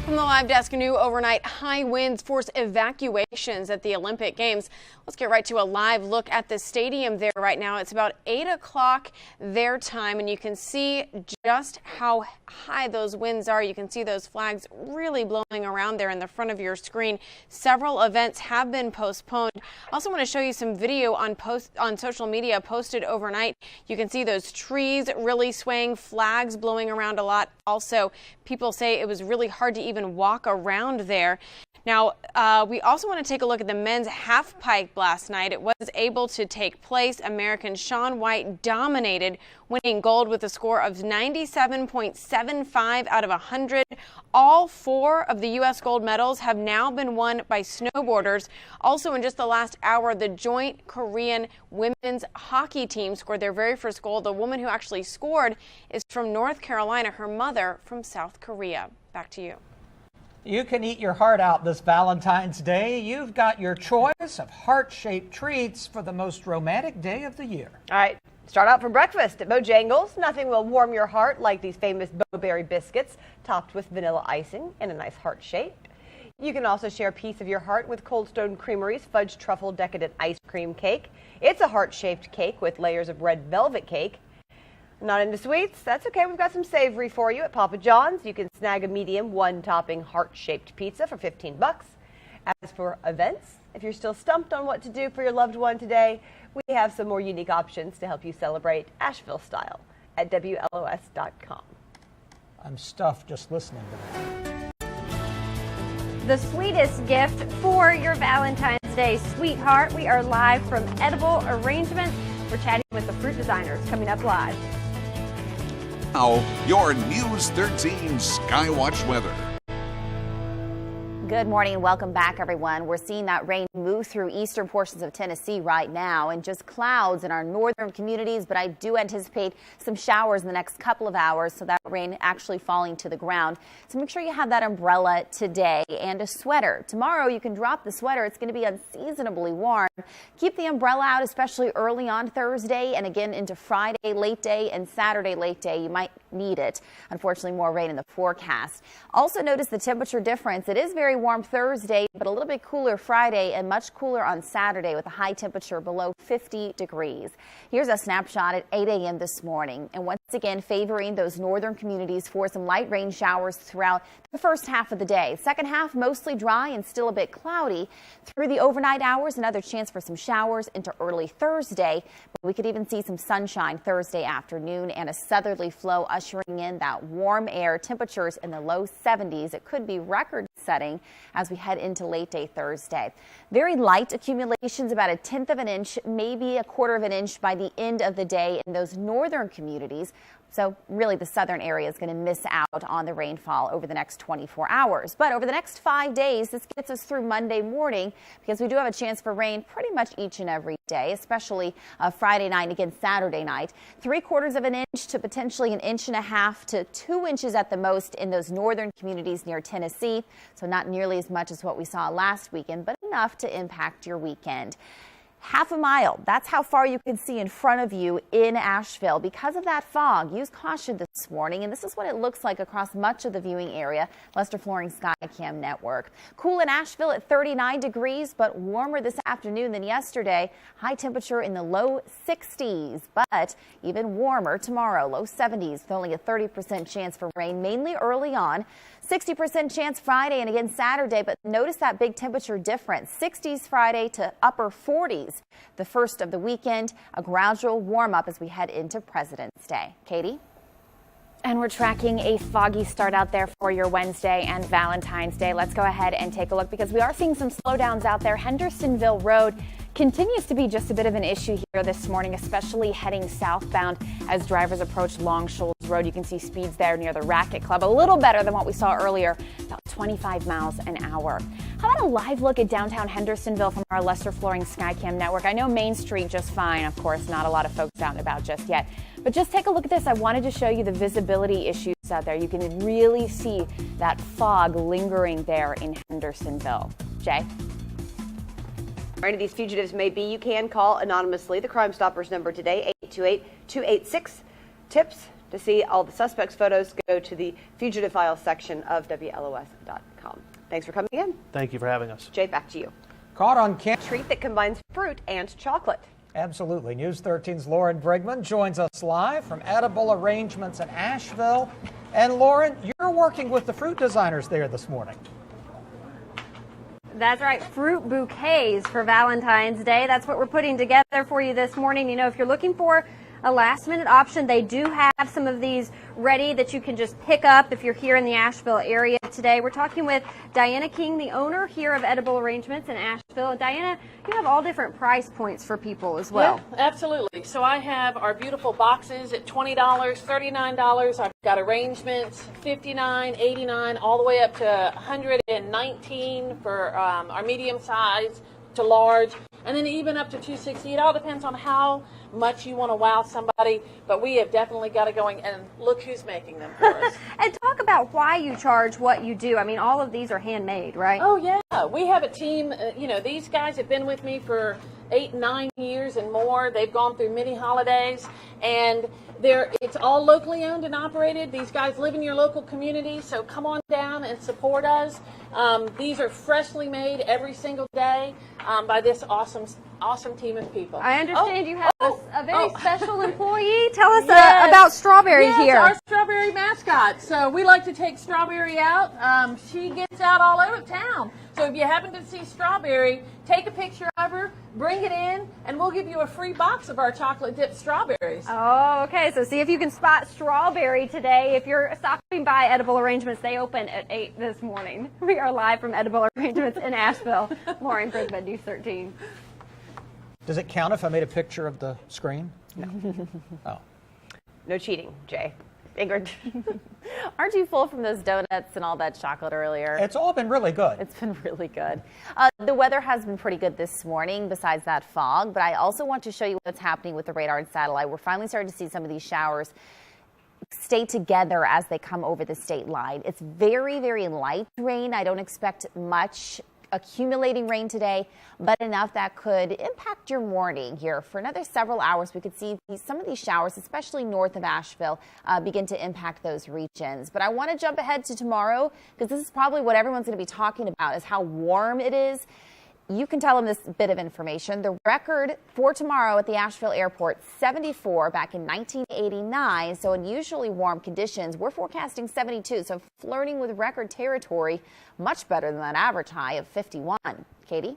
From the live desk, new overnight high winds force evacuations at the Olympic Games. Let's get right to a live look at the stadium there right now. It's about 8 o'clock their time, and you can see just how high those winds are. You can see those flags really blowing around there in the front of your screen. Several events have been postponed. I also want to show you some video on social media posted overnight. You can see those trees really swaying, flags blowing around a lot. Also, people say it was really hard to even walk around there. Now, we also want to take a look at the men's half pipe last night. It was able to take place. American Shaun White dominated, winning gold with a score of 97.75 out of 100. All 4 of the U.S. gold medals have now been won by snowboarders. Also, in just the last hour, the joint Korean women's hockey team scored their very first goal. The woman who actually scored is from North Carolina, her mother from South Korea. Back to you. You can eat your heart out this Valentine's Day. You've got your choice of heart-shaped treats for the most romantic day of the year. All right, start out for breakfast at Bojangles. Nothing will warm your heart like these famous Bowberry biscuits topped with vanilla icing in a nice heart shape. You can also share a piece of your heart with Cold Stone Creamery's Fudge Truffle Decadent Ice Cream Cake. It's a heart-shaped cake with layers of red velvet cake. Not into sweets? That's okay. We've got some savory for you at Papa John's. You can snag a medium 1-topping heart-shaped pizza for $15. As for events, if you're still stumped on what to do for your loved one today, we have some more unique options to help you celebrate Asheville style at WLOS.com. I'm stuffed just listening to that. The sweetest gift for your Valentine's Day, sweetheart. We are live from Edible Arrangements. We're chatting with the fruit designers coming up live. Now, your News 13 Skywatch weather. Good morning and welcome back, everyone. We're seeing that rain move through eastern portions of Tennessee right now and just clouds in our northern communities, but I do anticipate some showers in the next couple of hours, so that rain actually falling to the ground. So make sure you have that umbrella today and a sweater. Tomorrow you can drop the sweater. It's going to be unseasonably warm. Keep the umbrella out, especially early on Thursday and again into Friday late day and Saturday late day. You might need it. Unfortunately, more rain in the forecast. Also notice the temperature difference. It is very warm Thursday, but a little bit cooler Friday and much cooler on Saturday with a high temperature below 50 degrees. Here's a snapshot at 8 a.m. this morning, and once again favoring those northern communities for some light rain showers throughout the first half of the day. Second half mostly dry and still a bit cloudy through the overnight hours. Another chance for some showers into early Thursday, but we could even see some sunshine Thursday afternoon and a southerly flow ushering in that warm air. Temperatures in the low 70s. It could be record setting as we head into late day Thursday. Very light accumulations, about 1/10 of an inch, maybe 1/4 of an inch by the end of the day in those northern communities. So really the southern area is going to miss out on the rainfall over the next 24 hours. But over the next 5 days, this gets us through Monday morning because we do have a chance for rain pretty much each and every day, especially Friday night and again Saturday night. 3/4 of an inch to potentially 1.5 to 2 inches at the most in those northern communities near Tennessee. So not nearly as much as what we saw last weekend, but enough to impact your weekend. Half a mile, that's how far you can see in front of you in Asheville. Because of that fog, use caution this morning, and this is what it looks like across much of the viewing area. Lester Flooring Skycam Network. Cool in Asheville at 39 degrees, but warmer this afternoon than yesterday. High temperature in the low 60s, but even warmer tomorrow, low 70s, with only a 30% chance for rain, mainly early on. 60% chance Friday and again Saturday, but notice that big temperature difference. 60s Friday to upper 40s the first of the weekend. A gradual warm up as we head into President's Day. Katie? And we're tracking a foggy start out there for your Wednesday and Valentine's Day. Let's go ahead and take a look because we are seeing some slowdowns out there. Hendersonville Road continues to be just a bit of an issue here this morning, especially heading southbound as drivers approach Long Shoals Road. You can see speeds there near the Racket Club, a little better than what we saw earlier, about 25 miles an hour. How about a live look at downtown Hendersonville from our Lester Flooring Skycam Network? I know Main Street just fine, of course, not a lot of folks out and about just yet. But just take a look at this. I wanted to show you the visibility issues out there. You can really see that fog lingering there in Hendersonville. Jay? Any of these fugitives may be, you can call anonymously. The Crime Stoppers number today, 828-286-TIPS. To see all the suspects' photos, go to the fugitive files section of WLOS.com. Thanks for coming in. Thank you for having us. Jay, back to you. Caught on camera. Treat that combines fruit and chocolate. Absolutely. News 13's Lauren Brigman joins us live from Edible Arrangements in Asheville. And Lauren, you're working with the fruit designers there this morning. That's right, fruit bouquets for Valentine's Day. That's what we're putting together for you this morning. You know, if you're looking for a last-minute option, they do have some of these ready that you can just pick up if you're here in the Asheville area today. We're talking with Diana King, the owner here of Edible Arrangements in Asheville. Diana, you have all different price points for people as well. Yeah, absolutely. So I have our beautiful boxes at $20, $39. I've got arrangements, $59, $89, all the way up to $119 for our medium size to large, and then even up to $260. It all depends on how much you want to wow somebody, but we have definitely got it going, and look who's making them for us. And talk about why you charge what you do. I mean, all of these are handmade, right? Oh, yeah. We have a team. You know, these guys have been with me for 8, 9 years and more. They've gone through many holidays, and it's all locally owned and operated. These guys live in your local community, so come on down and support us. These are freshly made every single day by this awesome team of people. I understand you have a very special employee. Tell us about Strawberry here. Our Strawberry mascot. So we like to take Strawberry out. She gets out all over town. So if you happen to see Strawberry, take a picture of her, bring it in, and we'll give you a free box of our chocolate dipped strawberries. Oh, okay. So see if you can spot Strawberry today. If you're stopping by Edible Arrangements, they open at 8 this morning. We are live from Edible Arrangements in Asheville. Lauren Brigman, News 13. Does it count if I made a picture of the screen? No. Oh. No cheating, Jay. Ingrid. Aren't you full from those donuts and all that chocolate earlier? It's all been really good. It's been really good. The weather has been pretty good this morning besides that fog, but I also want to show you what's happening with the radar and satellite. We're finally starting to see some of these showers stay together as they come over the state line. It's very, very light rain. I don't expect much accumulating rain today, but enough that could impact your morning here. For another several hours, we could see some of these showers, especially north of Asheville, begin to impact those regions. But I want to jump ahead to tomorrow, because this is probably what everyone's going to be talking about, is how warm it is. You can tell them this bit of information. The record for tomorrow at the Asheville airport, 74 back in 1989. So unusually warm conditions. We're forecasting 72. So flirting with record territory, much better than that average high of 51. Katie?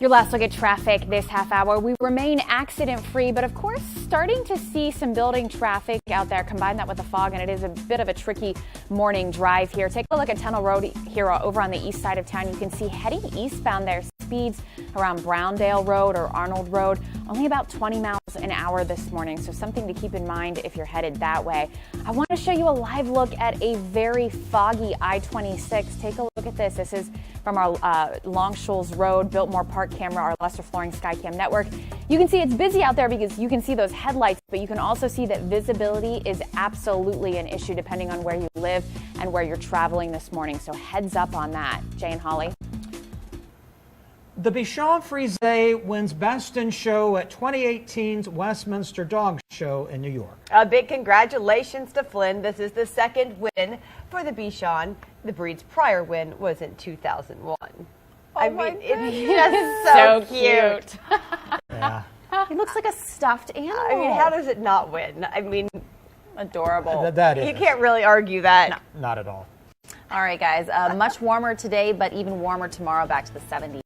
Your last look at traffic this half hour. We remain accident-free, but of course, starting to see some building traffic out there. Combine that with the fog, and it is a bit of a tricky morning drive here. Take a look at Tunnel Road here over on the east side of town. You can see heading eastbound there, speeds around Browndale Road or Arnold Road, only about 20 miles an hour this morning. So something to keep in mind if you're headed that way. I want to show you a live look at a very foggy I-26. Take a look at this. This is from our Long Shoals Road, Biltmore Park camera, our Lester Flooring Skycam network. You can see it's busy out there because you can see those headlights, but you can also see that visibility is absolutely an issue depending on where you live and where you're traveling this morning. So heads up on that. Jay and Holly. The Bichon Frise wins Best in Show at 2018's Westminster Dog Show in New York. A big congratulations to Flynn. This is the second win for the Bichon. The breed's prior win was in 2001. I mean, it's just so cute. Yeah. He looks like a stuffed animal. I mean, how does it not win? I mean, adorable. That is. You can't really argue that. No. Not at all. All right, guys. Much warmer today, but even warmer tomorrow, back to the 70s.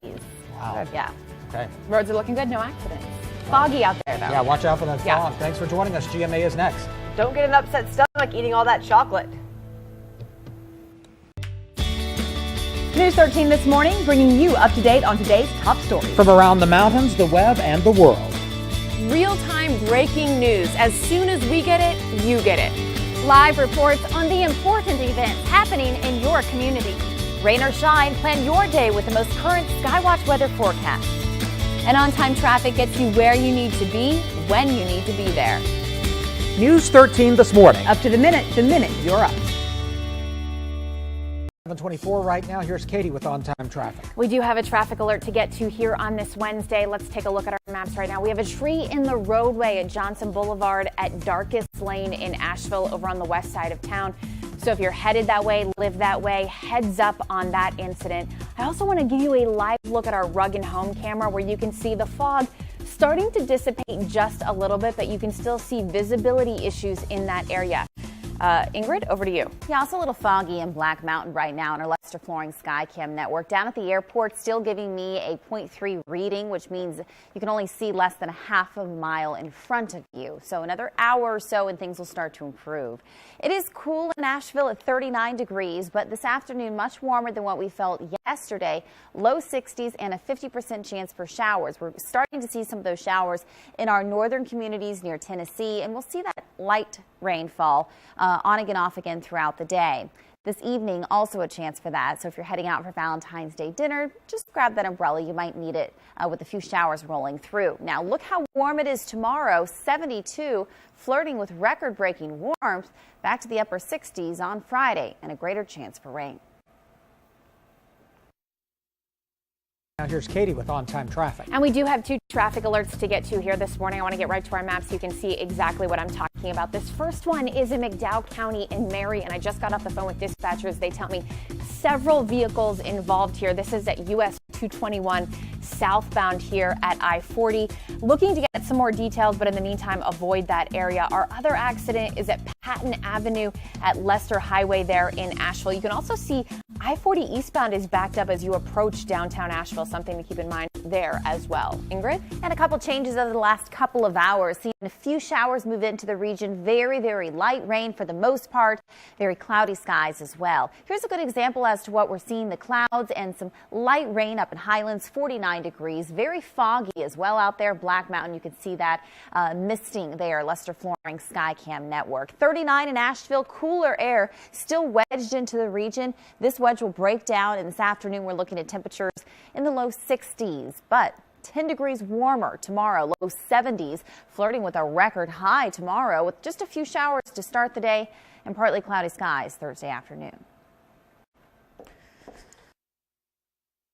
Wow. Yeah. Okay. Roads are looking good. No accidents. Foggy out there, though. Yeah, watch out for that fog. Yeah. Thanks for joining us. GMA is next. Don't get an upset stomach eating all that chocolate. News 13 this morning, bringing you up to date on today's top stories. From around the mountains, the web, and the world. Real-time breaking news. As soon as we get it, you get it. Live reports on the important events happening in your community. Rain or shine, plan your day with the most current Skywatch weather forecast. And on-time traffic gets you where you need to be, when you need to be there. News 13 this morning. Up to the minute you're up. 7:24 right now. Here's Katie with on-time traffic. We do have a traffic alert to get to here on this Wednesday. Let's take a look at our maps right now. We have a tree in the roadway at Johnson Boulevard at Darkest Lane in Asheville over on the west side of town. So if you're headed that way, live that way, heads up on that incident. I also want to give you a live look at our Rug and Home camera where you can see the fog starting to dissipate just a little bit, but you can still see visibility issues in that area. Ingrid, over to you. Yeah, it's a little foggy in Black Mountain right now in our Lester Flooring Skycam network. Down at the airport, still giving me a 0.3 reading, which means you can only see less than a half a mile in front of you. So another hour or so and things will start to improve. It is cool in Asheville at 39 degrees, but this afternoon much warmer than what we felt yesterday. Low 60s and a 50% chance for showers. We're starting to see some of those showers in our northern communities near Tennessee, and we'll see that light rainfall on again, off again throughout the day. This evening, also a chance for that. So if you're heading out for Valentine's Day dinner, just grab that umbrella. You might need it with a few showers rolling through. Now, look how warm it is tomorrow, 72, flirting with record-breaking warmth, back to the upper 60s on Friday, and a greater chance for rain. Now here's Katie with on-time traffic. And we do have two traffic alerts to get to here this morning. I want to get right to our map so you can see exactly what I'm talking about. This first one is in McDowell County in Mary, and I just got off the phone with dispatchers. They tell me several vehicles involved here. This is at US 221 southbound here at I-40. Looking to get some more details, but in the meantime, avoid that area. Our other accident is at Patton Avenue at Lester Highway there in Asheville. You can also see I-40 eastbound is backed up as you approach downtown Asheville, something to keep in mind there as well. Ingrid? And a couple changes over the last couple of hours. Seeing a few showers move into the region. Very, very light rain for the most part. Very cloudy skies as well. Here's a good example as to what we're seeing. The clouds and some light rain up in Highlands, 49 degrees. Very foggy as well out there. Black Mountain, you can see that misting there. Lester Flooring Skycam network. 39 in Asheville. Cooler air still wedged into the region. This wedge will break down, and this afternoon we're looking at temperatures in the low 60s, but 10 degrees warmer tomorrow, low 70s, flirting with a record high tomorrow with just a few showers to start the day and partly cloudy skies Thursday afternoon.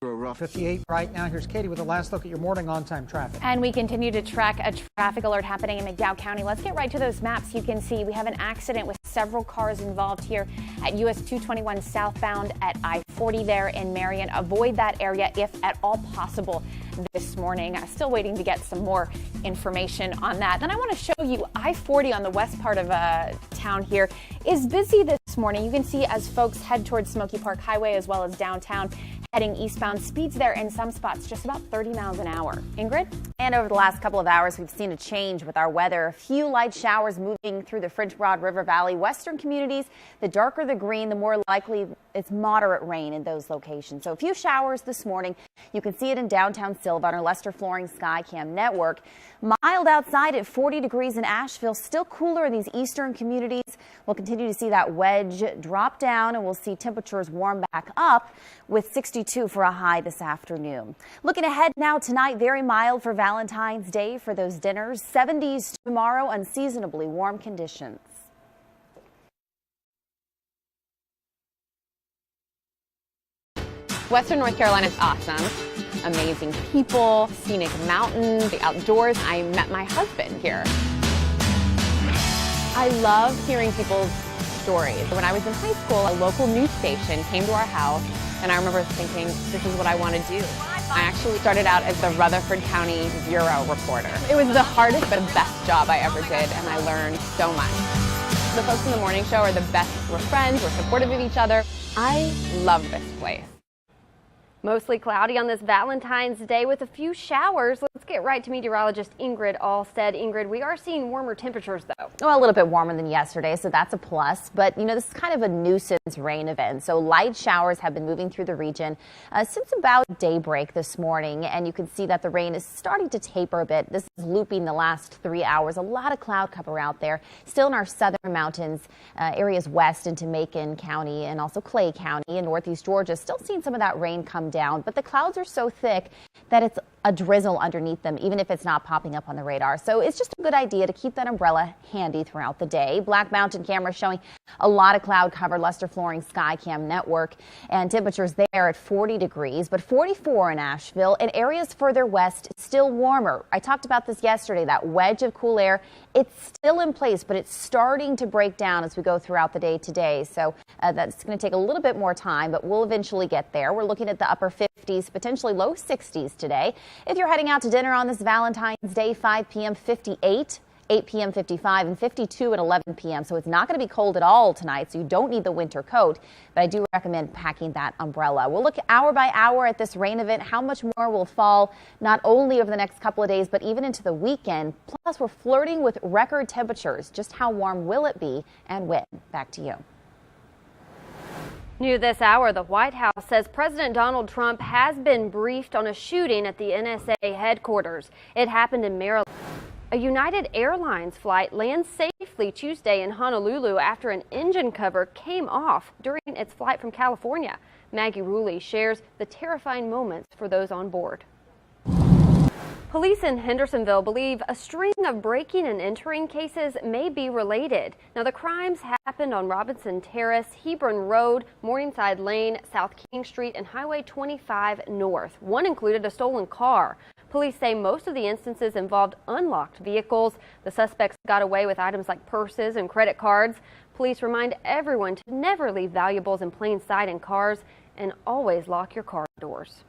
58 right now. Here's Katie with the last look at your morning on-time traffic. And we continue to track a traffic alert happening in McDowell County. Let's get right to those maps. You can see we have an accident with several cars involved here at US 221 southbound at I-40 there in Marion. Avoid that area if at all possible this morning. Still waiting to get some more information on that. Then I want to show you I-40 on the west part of town here is busy this morning. You can see as folks head towards Smoky Park Highway as well as downtown, heading eastbound. Speeds there in some spots just about 30 miles an hour. Ingrid? And over the last couple of hours, we've seen a change with our weather. A few light showers moving through the French Broad River Valley. Western communities, the darker the green, the more likely it's moderate rain in those locations. So a few showers this morning. You can see it in downtown Silva on our Lester Flooring Skycam network. Mild outside at 40 degrees in Asheville. Still cooler in these eastern communities. We'll continue to see that wedge drop down, and we'll see temperatures warm back up with 62 for a high this afternoon. Looking ahead now tonight, very mild for Valentine's Day for those dinners. 70s tomorrow, unseasonably warm conditions. Western North Carolina is awesome. Amazing people, scenic mountains, the outdoors. I met my husband here. I love hearing people's stories. When I was in high school, a local news station came to our house, and I remember thinking, this is what I want to do. I actually started out as the Rutherford County Bureau reporter. It was the hardest but best job I ever did, and I learned so much. The folks in the morning show are the best. We're friends, we're supportive of each other. I love this place. Mostly cloudy on this Valentine's Day with a few showers. Let's get right to meteorologist Ingrid Allstaedt. Ingrid, we are seeing warmer temperatures, though. Well, a little bit warmer than yesterday, so that's a plus. But, you know, this is kind of a nuisance rain event. So light showers have been moving through the region since about daybreak this morning. And you can see that the rain is starting to taper a bit. This is looping the last 3 hours. A lot of cloud cover out there. Still in our southern mountains, areas west into Macon County and also Clay County in northeast Georgia. Still seeing some of that rain come down, but the clouds are so thick that it's a drizzle underneath them, even if it's not popping up on the radar. So it's just a good idea to keep that umbrella handy throughout the day. Black Mountain camera showing a lot of cloud cover, Lester Flooring Skycam network, and temperatures there at 40 degrees, but 44 in Asheville. And areas further west, still warmer. I talked about this yesterday, that wedge of cool air. It's still in place, but it's starting to break down as we go throughout the day today. So that's going to take a little bit more time, but we'll eventually get there. We're looking at the upper 50s, potentially low 60s today. If you're heading out to dinner on this Valentine's Day, 5 p.m. 58, 8 p.m. 55, and 52 at 11 p.m. So it's not going to be cold at all tonight, so you don't need the winter coat, but I do recommend packing that umbrella. We'll look hour by hour at this rain event, how much more will fall not only over the next couple of days, but even into the weekend. Plus, we're flirting with record temperatures. Just how warm will it be and when? Back to you. New this hour, the White House says President Donald Trump has been briefed on a shooting at the NSA headquarters. It happened in Maryland. A United Airlines flight lands safely Tuesday in Honolulu after an engine cover came off during its flight from California. Maggie Ruley shares the terrifying moments for those on board. Police in Hendersonville believe a string of breaking and entering cases may be related. Now, the crimes happened on Robinson Terrace, Hebron Road, Morningside Lane, South King Street, and Highway 25 North. One included a stolen car. Police say most of the instances involved unlocked vehicles. The suspects got away with items like purses and credit cards. Police remind everyone to never leave valuables in plain sight in cars and always lock your car doors.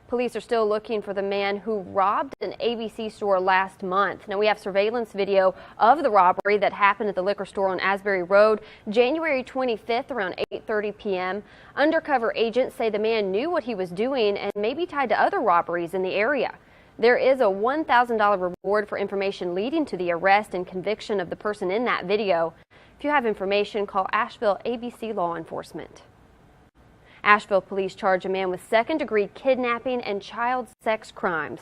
Police are still looking for the man who robbed an ABC store last month. Now, we have surveillance video of the robbery that happened at the liquor store on Asbury Road, January 25th around 8:30 p.m. Undercover agents say the man knew what he was doing and may be tied to other robberies in the area. There is a $1,000 reward for information leading to the arrest and conviction of the person in that video. If you have information, call Asheville ABC Law Enforcement. Asheville police charge a man with second-degree kidnapping and child sex crimes.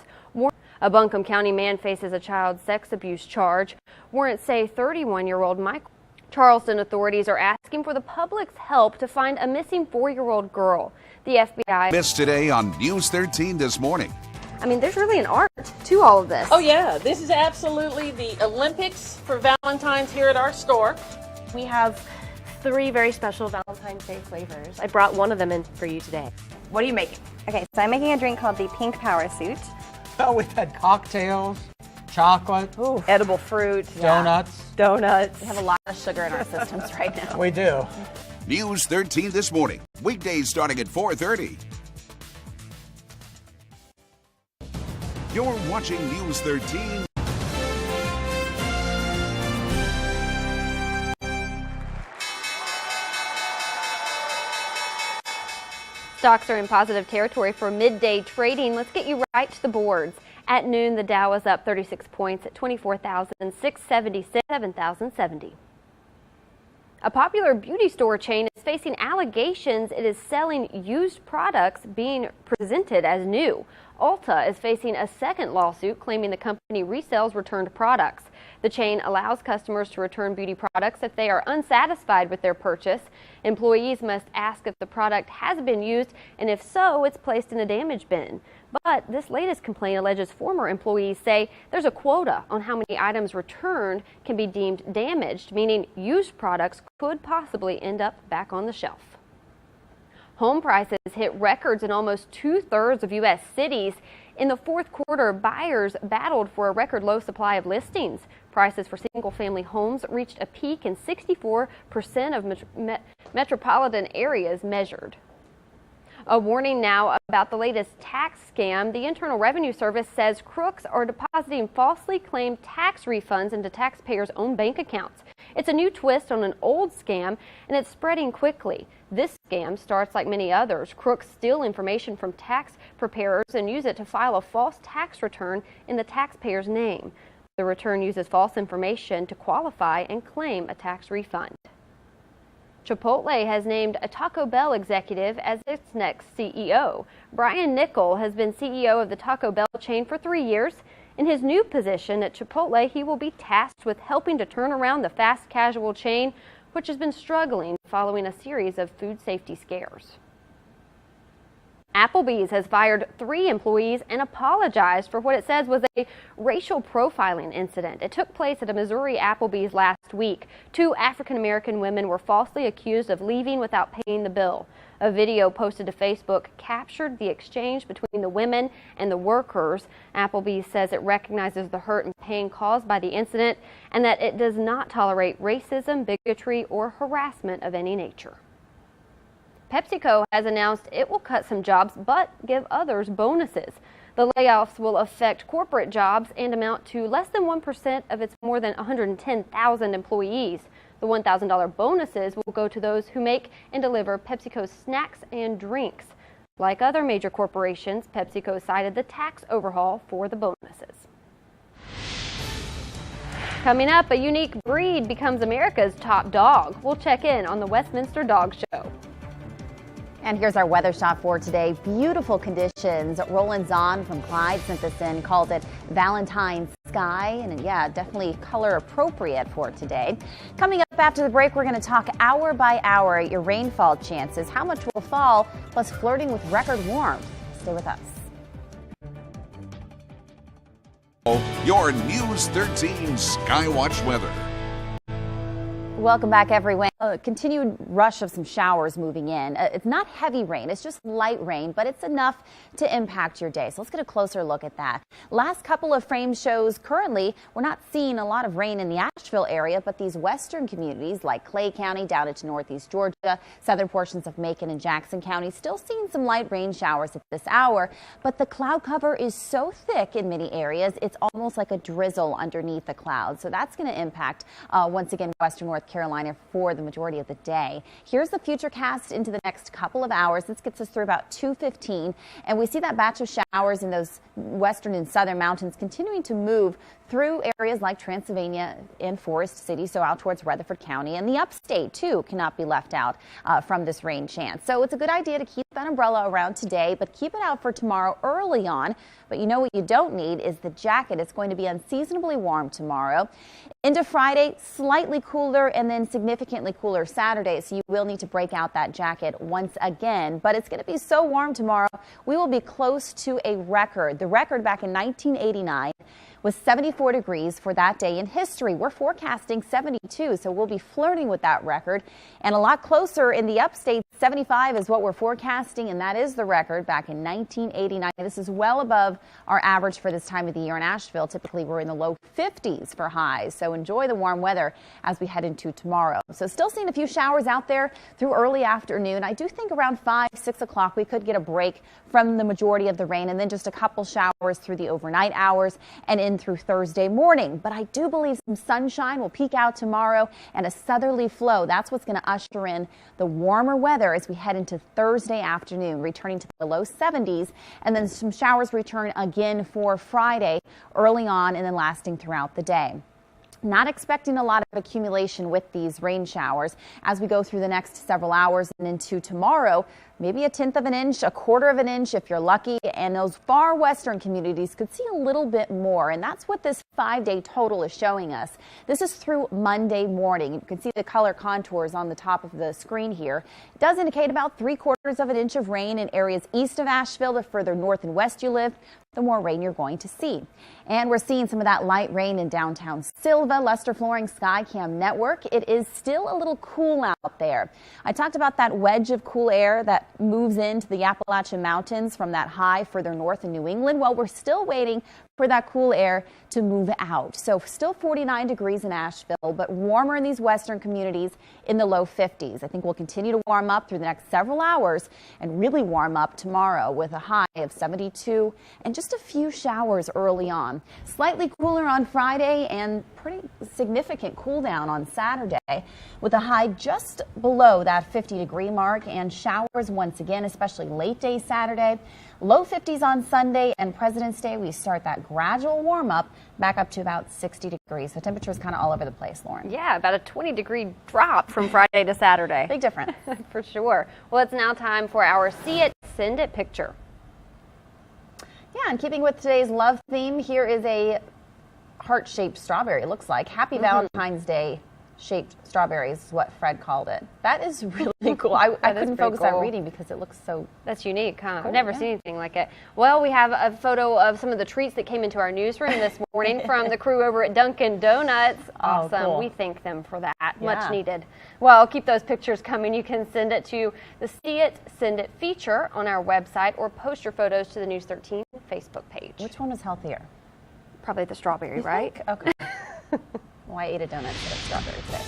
A Buncombe County man faces a child sex abuse charge. Warrants say 31-year-old Michael. Charleston authorities are asking for the public's help to find a missing 4-year-old girl. The FBI. Missed today on News 13 this morning. I mean, there's really an art to all of this. Oh, yeah. This is absolutely the Olympics for Valentine's here at our store. We have 3 very special Valentine's Day flavors. I brought one of them in for you today. What are you making? Okay, so I'm making a drink called the Pink Power Suit. Oh, we've had cocktails, chocolate, edible fruit, donuts. Donuts. We have a lot of sugar in our systems right now. We do. News 13 this morning, weekdays starting at 4:30. You're watching News 13. Stocks are in positive territory for midday trading. Let's get you right to the boards. At noon, the Dow is up 36 points at 24,676, 7,070. A popular beauty store chain is facing allegations it is selling used products being presented as new. Ulta is facing a second lawsuit claiming the company resells returned products. The chain allows customers to return beauty products if they are unsatisfied with their purchase. Employees must ask if the product has been used, and if so, it's placed in a damage bin. But this latest complaint alleges former employees say there's a quota on how many items returned can be deemed damaged, meaning used products could possibly end up back on the shelf. Home prices hit records in almost 2/3 of U.S. cities. In the fourth quarter, buyers battled for a record low supply of listings. Prices for single-family homes reached a peak in 64% of metropolitan areas measured. A warning now about the latest tax scam. The Internal Revenue Service says crooks are depositing falsely claimed tax refunds into taxpayers' own bank accounts. It's a new twist on an old scam, and it's spreading quickly. This scam starts like many others. Crooks steal information from tax preparers and use it to file a false tax return in the taxpayer's name. The return uses false information to qualify and claim a tax refund. Chipotle has named a Taco Bell executive as its next CEO. Brian Niccol has been CEO of the Taco Bell chain for 3 years. In his new position at Chipotle, he will be tasked with helping to turn around the fast casual chain, which has been struggling following a series of food safety scares. Applebee's has fired 3 employees and apologized for what it says was a racial profiling incident. It took place at a Missouri Applebee's last week. 2 African-American women were falsely accused of leaving without paying the bill. A video posted to Facebook captured the exchange between the women and the workers. Applebee's says it recognizes the hurt and pain caused by the incident and that it does not tolerate racism, bigotry, or harassment of any nature. PepsiCo has announced it will cut some jobs but give others bonuses. The layoffs will affect corporate jobs and amount to less than 1% of its more than 110,000 employees. The $1,000 bonuses will go to those who make and deliver PepsiCo's snacks and drinks. Like other major corporations, PepsiCo cited the tax overhaul for the bonuses. Coming up, a unique breed becomes America's top dog. We'll check in on the Westminster Dog Show. And here's our weather shot for today. Beautiful conditions. Roland Zahn from Clyde sent this in, called it Valentines sky. And yeah, definitely color appropriate for today. Coming up after the break, we're going to talk hour by hour your rainfall chances, how much will fall, plus flirting with record warmth. Stay with us. Your News 13 Skywatch weather. Welcome back, everyone. A continued rush of some showers moving in. It's not heavy rain, it's just light rain, but it's enough to impact your day. So let's get a closer look at that. Last couple of frame shows currently, we're not seeing a lot of rain in the Asheville area, but these western communities like Clay County down into northeast Georgia, southern portions of Macon and Jackson County, still seeing some light rain showers at this hour. But the cloud cover is so thick in many areas, it's almost like a drizzle underneath the clouds. So that's going to impact, once again, western North Carolina for the majority of the day. Here's the futurecast into the next couple of hours. This gets us through about 2:15, and we see that batch of showers in those western and southern mountains continuing to move through areas like Transylvania and Forest City, so out towards Rutherford County, and the upstate too cannot be left out from this rain chance. So it's a good idea to keep that umbrella around today, but keep it out for tomorrow early on. But you know what you don't need is the jacket. It's going to be unseasonably warm tomorrow. Into Friday, slightly cooler, and then significantly cooler Saturday, so you will need to break out that jacket once again. But it's going to be so warm tomorrow, we will be close to a record. The record back in 1989 with 74 degrees for that day in history. We're forecasting 72, so we'll be flirting with that record. And a lot closer in the upstate, 75 is what we're forecasting, and that is the record back in 1989. This is well above our average for this time of the year in Asheville. Typically, we're in the low 50s for highs, so enjoy the warm weather as we head into tomorrow. So still seeing a few showers out there through early afternoon. I do think around 5, 6 o'clock we could get a break from the majority of the rain, and then just a couple showers through the overnight hours and in through Thursday morning. But I do believe some sunshine will peek out tomorrow, and a southerly flow. That's what's going to usher in the warmer weather as we head into Thursday afternoon, returning to the low 70s, and then some showers return again for Friday early on and then lasting throughout the day. Not expecting a lot of accumulation with these rain showers as we go through the next several hours and into tomorrow. Maybe 1/10 of an inch, 1/4 of an inch if you're lucky, and those far western communities could see a little bit more, and that's what this 5-day total is showing us. This is through Monday morning. You can see the color contours on the top of the screen here. It does indicate about 3/4 of an inch of rain in areas east of Asheville. The further north and west you live, the more rain you're going to see. And we're seeing some of that light rain in downtown Silva. Luster Flooring Skycam Network. It is still a little cool out there. I talked about that wedge of cool air that moves into the Appalachian Mountains from that high further north in New England. Well, we're still waiting for that cool air to move out. So still 49 degrees in Asheville, but warmer in these western communities in the low 50s. I think we'll continue to warm up through the next several hours and really warm up tomorrow with a high of 72 and just a few showers early on. Slightly cooler on Friday and pretty significant cool down on Saturday with a high just below that 50-degree mark and showers once again, especially late day Saturday. Low 50s on Sunday, and President's Day, we start that gradual warm up back up to about 60 degrees. So temperatures kind of all over the place, Lauren. Yeah, about a 20-degree drop from Friday to Saturday. Big difference. For sure. Well, it's now time for our See It, Send It picture. Yeah, and keeping with today's love theme, here is a heart-shaped strawberry, it looks like. Happy Valentine's Day shaped strawberries is what Fred called it. That is really cool. I couldn't focus on reading because it looks so... That's unique, huh? Cool, I've never seen anything like it. Well, we have a photo of some of the treats that came into our newsroom this morning from the crew over at Dunkin' Donuts. Awesome. Cool. We thank them for that. Yeah. Much needed. Well, keep those pictures coming. You can send it to the See It, Send It feature on our website or post your photos to the News 13 Facebook page. Which one is healthier? Probably the strawberry, right? Okay. Well, I ate a donut instead of strawberry today.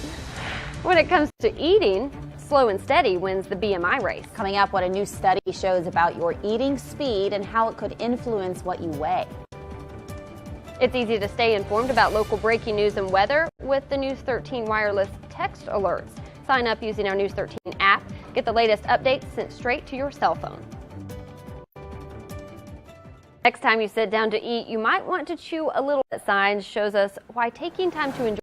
When it comes to eating, slow and steady wins the BMI race. Coming up, what a new study shows about your eating speed and how it could influence what you weigh. It's easy to stay informed about local breaking news and weather with the News 13 wireless text alerts. Sign up using our News 13 app. Get the latest updates sent straight to your cell phone. Next time you sit down to eat, you might want to chew a little bit. Signs shows us why taking time to enjoy.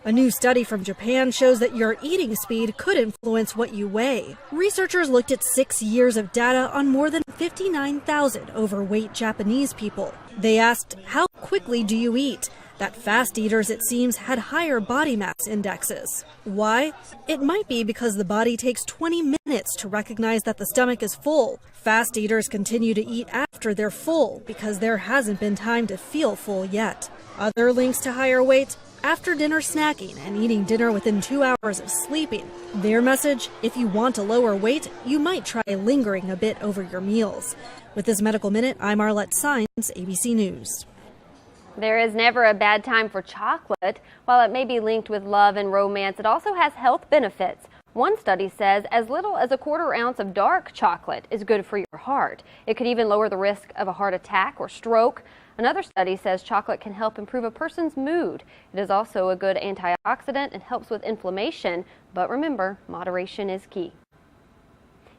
A new study from Japan shows that your eating speed could influence what you weigh. Researchers looked at 6 years of data on more than 59,000 overweight Japanese people. They asked, how quickly do you eat? That fast eaters, it seems, had higher body mass indexes. Why? It might be because the body takes 20 minutes to recognize that the stomach is full. Fast eaters continue to eat after they're full because there hasn't been time to feel full yet. Other links to higher weight? After dinner snacking and eating dinner within 2 hours of sleeping. Their message, if you want to lower weight, you might try lingering a bit over your meals. With this Medical Minute, I'm Arlette Sines, ABC News. There is never a bad time for chocolate. While it may be linked with love and romance, it also has health benefits. One study says as little as a 1/4 ounce of dark chocolate is good for your heart. It could even lower the risk of a heart attack or stroke. Another study says chocolate can help improve a person's mood. It is also a good antioxidant and helps with inflammation. But remember, moderation is key.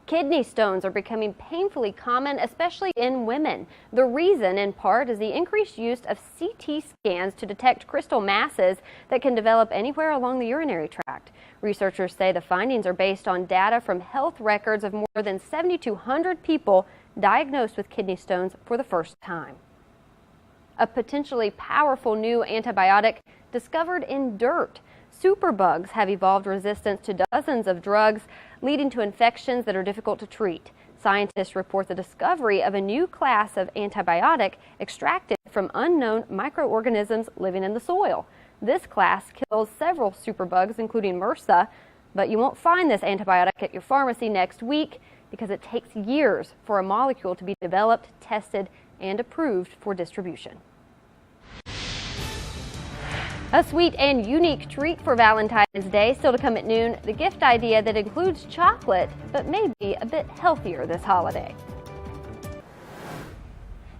Kidney stones are becoming painfully common, especially in women. The reason, in part, is the increased use of CT scans to detect crystal masses that can develop anywhere along the urinary tract. Researchers say the findings are based on data from health records of more than 7,200 people diagnosed with kidney stones for the first time. A potentially powerful new antibiotic discovered in dirt. Superbugs have evolved resistance to dozens of drugs, leading to infections that are difficult to treat. Scientists report the discovery of a new class of antibiotic extracted from unknown microorganisms living in the soil. This class kills several superbugs, including MRSA, but you won't find this antibiotic at your pharmacy next week because it takes years for a molecule to be developed, tested, and approved for distribution. A sweet and unique treat for Valentine's Day still to come at noon. The gift idea that includes chocolate, but may be a bit healthier this holiday.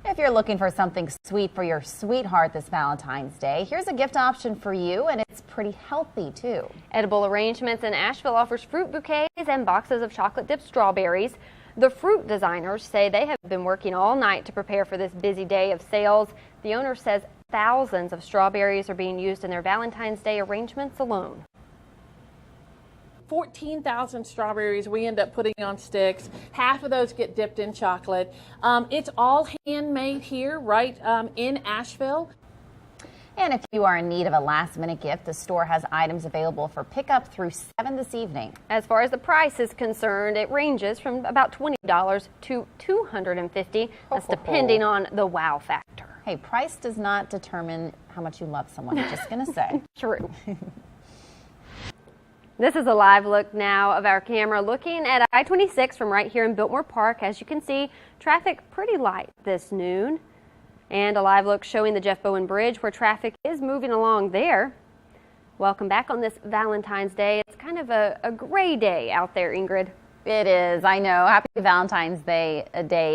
If you're looking for something sweet for your sweetheart this Valentine's Day, here's a gift option for you, and it's pretty healthy too. Edible Arrangements in Asheville offers fruit bouquets and boxes of chocolate-dipped strawberries. The fruit designers say they have been working all night to prepare for this busy day of sales. The owner says thousands of strawberries are being used in their Valentine's Day arrangements alone. 14,000 strawberries we end up putting on sticks. Half of those get dipped in chocolate. It's all handmade here, right in Asheville. And if you are in need of a last-minute gift, the store has items available for pickup through 7 this evening. As far as the price is concerned, it ranges from about $20 to $250. That's depending on the wow factor. Hey, price does not determine how much you love someone. I'm just going to say. True. This is a live look now of our camera looking at I-26 from right here in Biltmore Park. As you can see, traffic pretty light this noon. And a live look showing the Jeff Bowen Bridge where traffic is moving along there. Welcome back on this Valentine's Day. It's kind of a gray day out there, Ingrid. It is, I know. Happy Valentine's Day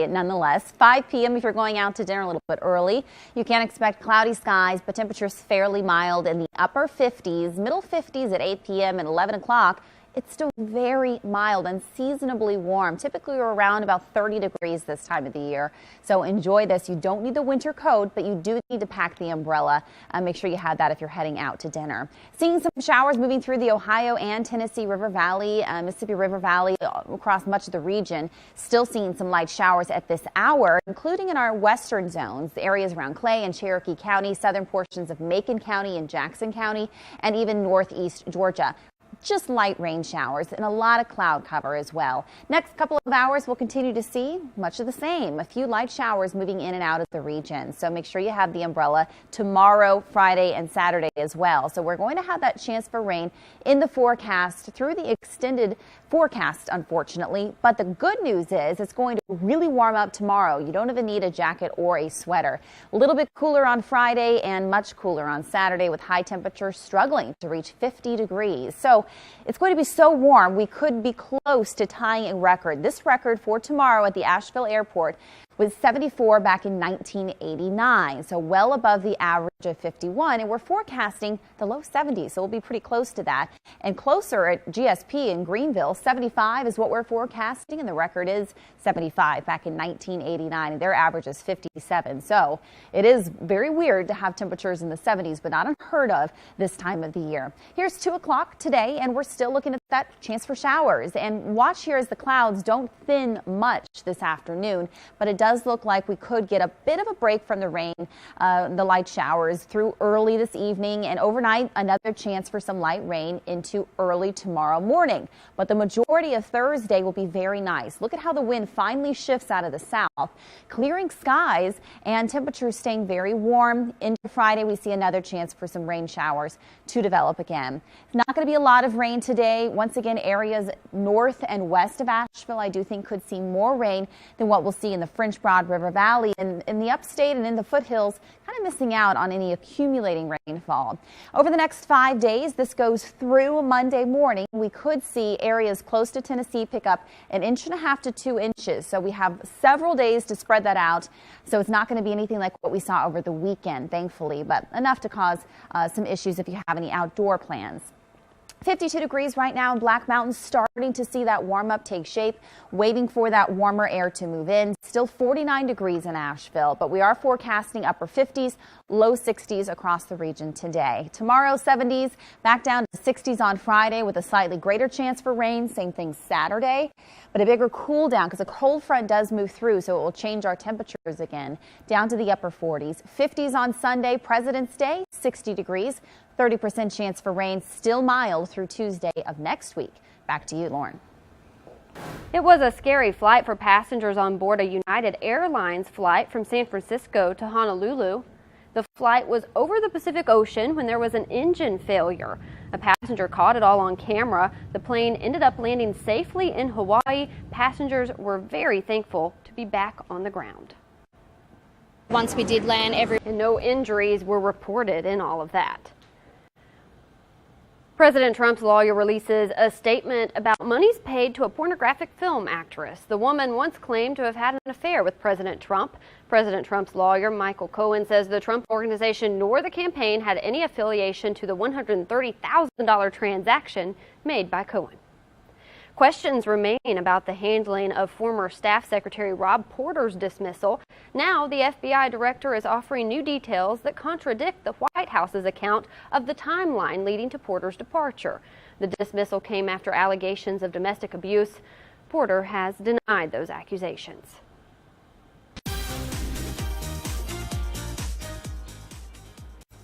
nonetheless. 5 p.m. if you're going out to dinner a little bit early. You can expect cloudy skies, but temperatures fairly mild in the upper 50s, middle 50s at 8 p.m. and 11 o'clock. It's still very mild and seasonably warm. Typically we're around about 30 degrees this time of the year. So enjoy this. You don't need the winter coat, but you do need to pack the umbrella. Make sure you have that if you're heading out to dinner. Seeing some showers moving through the Ohio and Tennessee River Valley, Mississippi River Valley, across much of the region. Still seeing some light showers at this hour, including in our western zones, the areas around Clay and Cherokee County, southern portions of Macon County and Jackson County, and even northeast Georgia. Just light rain showers and a lot of cloud cover as well. Next couple of hours, we'll continue to see much of the same. A few light showers moving in and out of the region. So make sure you have the umbrella tomorrow, Friday, and Saturday as well. So we're going to have that chance for rain in the forecast through the extended forecast, unfortunately. But the good news is it's going to really warm up tomorrow. You don't even need a jacket or a sweater. A little bit cooler on Friday and much cooler on Saturday with high temperatures struggling to reach 50 degrees. So it's going to be so warm, we could be close to tying a record. This record for tomorrow at the Asheville Airport was 74 back in 1989, so well above the average of 51, and we're forecasting the low 70s, so we'll be pretty close to that. And closer at GSP in Greenville, 75 is what we're forecasting, and the record is 75 back in 1989, and their average is 57. So it is very weird to have temperatures in the 70s, but not unheard of this time of the year. Here's 2 o'clock today, and we're still looking at that chance for showers. And watch here as the clouds don't thin much this afternoon, but it does look like we could get a bit of a break from the rain, the light showers through early this evening, and overnight another chance for some light rain into early tomorrow morning. But the majority of Thursday will be very nice. Look at how the wind finally shifts out of the south, clearing skies and temperatures staying very warm. Into Friday, we see another chance for some rain showers to develop again. It's not going to be a lot of rain today. Once again, areas north and west of Asheville, I do think could see more rain than what we'll see in the French Broad River Valley and in the upstate and in the foothills, kind of missing out on any accumulating rainfall. Over the next 5 days, this goes through Monday morning. We could see areas close to Tennessee pick up 1.5 to 2 inches. So we have several days to spread that out. So it's not going to be anything like what we saw over the weekend, thankfully, but enough to cause some issues if you have any outdoor plans. 52 degrees right now in Black Mountain, starting to see that warm up take shape, waiting for that warmer air to move in. Still 49 degrees in Asheville, but we are forecasting upper 50s, low 60s across the region today. Tomorrow 70s, back down to 60s on Friday with a slightly greater chance for rain. Same thing Saturday, but a bigger cool down because a cold front does move through, so it will change our temperatures again down to the upper 40s. 50s on Sunday, President's Day, 60 degrees. 30% chance for rain, still mild through Tuesday of next week. Back to you, Lauren. It was a scary flight for passengers on board a United Airlines flight from San Francisco to Honolulu. The flight was over the Pacific Ocean when there was an engine failure. A passenger caught it all on camera. The plane ended up landing safely in Hawaii. Passengers were very thankful to be back on the ground. Once we did land, and no injuries were reported in all of that. President Trump's lawyer releases a statement about monies paid to a pornographic film actress. The woman once claimed to have had an affair with President Trump. President Trump's lawyer, Michael Cohen, says the Trump organization nor the campaign had any affiliation to the $130,000 transaction made by Cohen. Questions remain about the handling of former Staff Secretary Rob Porter's dismissal. Now, the FBI director is offering new details that contradict the White House's account of the timeline leading to Porter's departure. The dismissal came after allegations of domestic abuse. Porter has denied those accusations.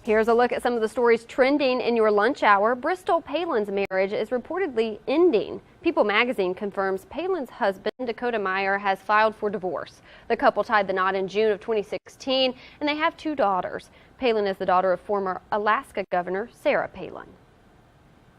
Here's a look at some of the stories trending in your lunch hour. Bristol Palin's marriage is reportedly ending. People magazine confirms Palin's husband, Dakota Meyer, has filed for divorce. The couple tied the knot in June of 2016, and they have 2 daughters. Palin is the daughter of former Alaska Governor Sarah Palin.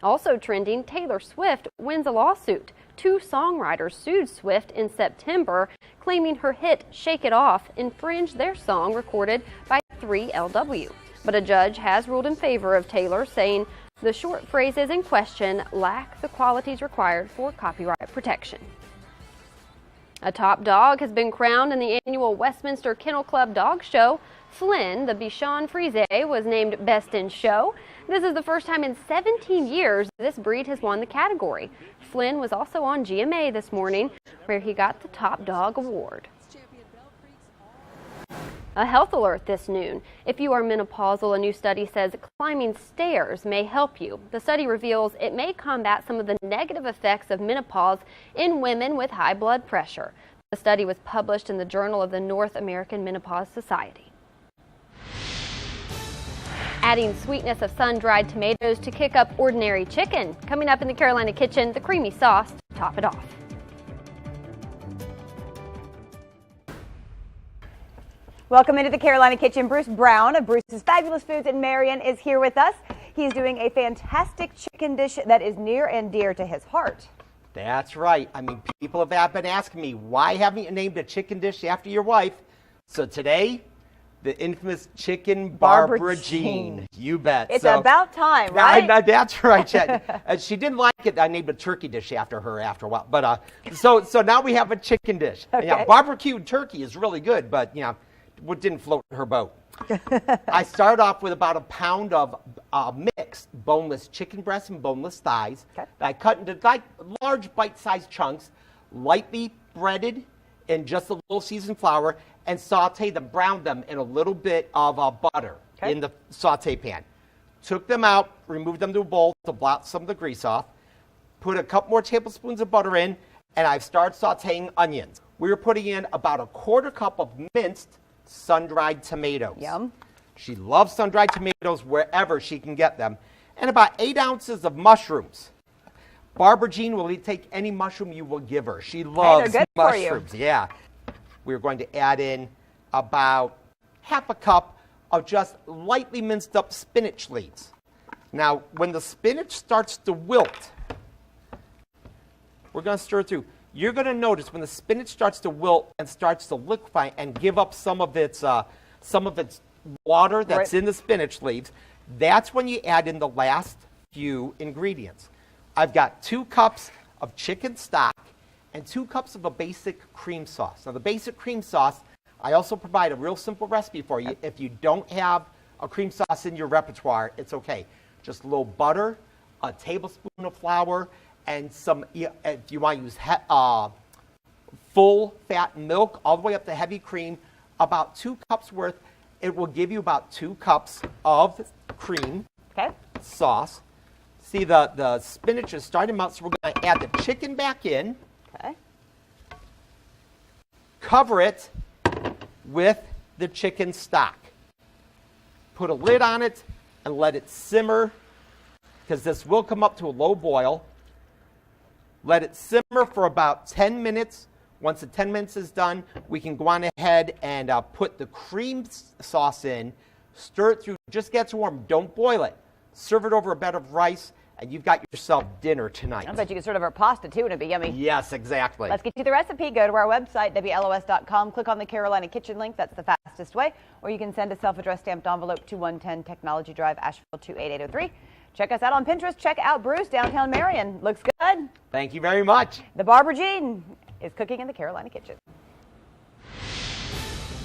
Also trending, Taylor Swift wins a lawsuit. 2 songwriters sued Swift in September, claiming her hit Shake It Off infringed their song recorded by 3LW. But a judge has ruled in favor of Taylor, saying the short phrases in question lack the qualities required for copyright protection. A top dog has been crowned in the annual Westminster Kennel Club Dog Show. Flynn, the Bichon Frise, was named Best in Show. This is the first time in 17 years this breed has won the category. Flynn was also on GMA this morning, where he got the Top Dog Award. A health alert this noon. If you are menopausal, a new study says climbing stairs may help you. The study reveals it may combat some of the negative effects of menopause in women with high blood pressure. The study was published in the Journal of the North American Menopause Society. Adding sweetness of sun-dried tomatoes to kick up ordinary chicken. Coming up in the Carolina Kitchen, the creamy sauce to top it off. Welcome into the Carolina Kitchen. Bruce Brown of Bruce's Fabulous Foods in Marion is here with us. He's doing a fantastic chicken dish that is near and dear to his heart. That's right. I mean, people have been asking me, why haven't you named a chicken dish after your wife? So today, the infamous chicken Barbara Jean. You bet. It's about time, right? That's right, Chad. She didn't like it. I named a turkey dish after her after a while. But so now we have a chicken dish. Okay. Yeah, barbecued turkey is really good, but what didn't float her boat. I started off with about a pound of mixed boneless chicken breasts and boneless thighs. Okay. That I cut into large bite-sized chunks, lightly breaded in just a little seasoned flour, and sauteed them, browned them in a little bit of butter in the saute pan. Took them out, removed them to a bowl to blot some of the grease off, put a couple more tablespoons of butter in, and I've started sauteing onions. We were putting in about a 1/4 cup of minced sun-dried tomatoes. Yum. She loves sun-dried tomatoes wherever she can get them. And about 8 ounces of mushrooms. Barbara Jean will take any mushroom you will give her. She loves mushrooms. Yeah. We're going to add in about 1/2 cup of just lightly minced up spinach leaves. Now, when the spinach starts to wilt, we're going to stir it through. You're going to notice when the spinach starts to wilt and starts to liquefy and give up some of its water that's in the spinach leaves, that's when you add in the last few ingredients. I've got 2 cups of chicken stock and 2 cups of a basic cream sauce. Now, the basic cream sauce, I also provide a real simple recipe for you. If you don't have a cream sauce in your repertoire, it's okay. Just a little butter, a tablespoon of flour, and some, if you want to use full fat milk all the way up to heavy cream, about 2 cups worth. It will give you about 2 cups of cream sauce. See, the spinach is starting to melt, so we're going to add the chicken back in. Okay. Cover it with the chicken stock. Put a lid on it and let it simmer, because this will come up to a low boil. Let it simmer for about 10 minutes. Once the 10 minutes is done, we can go on ahead and put the cream sauce in, stir it through, just gets warm, don't boil it. Serve it over a bed of rice, and you've got yourself dinner tonight. I bet you can serve it over pasta too, and it'd be yummy. Yes, exactly. Let's get you the recipe. Go to our website, WLOS.com. Click on the Carolina Kitchen link. That's the fastest way. Or you can send a self-addressed stamped envelope to 110 Technology Drive, Asheville 28803. Check us out on Pinterest. Check out Bruce, downtown Marion. Looks good. Thank you very much. The Barbara Jean is cooking in the Carolina Kitchen.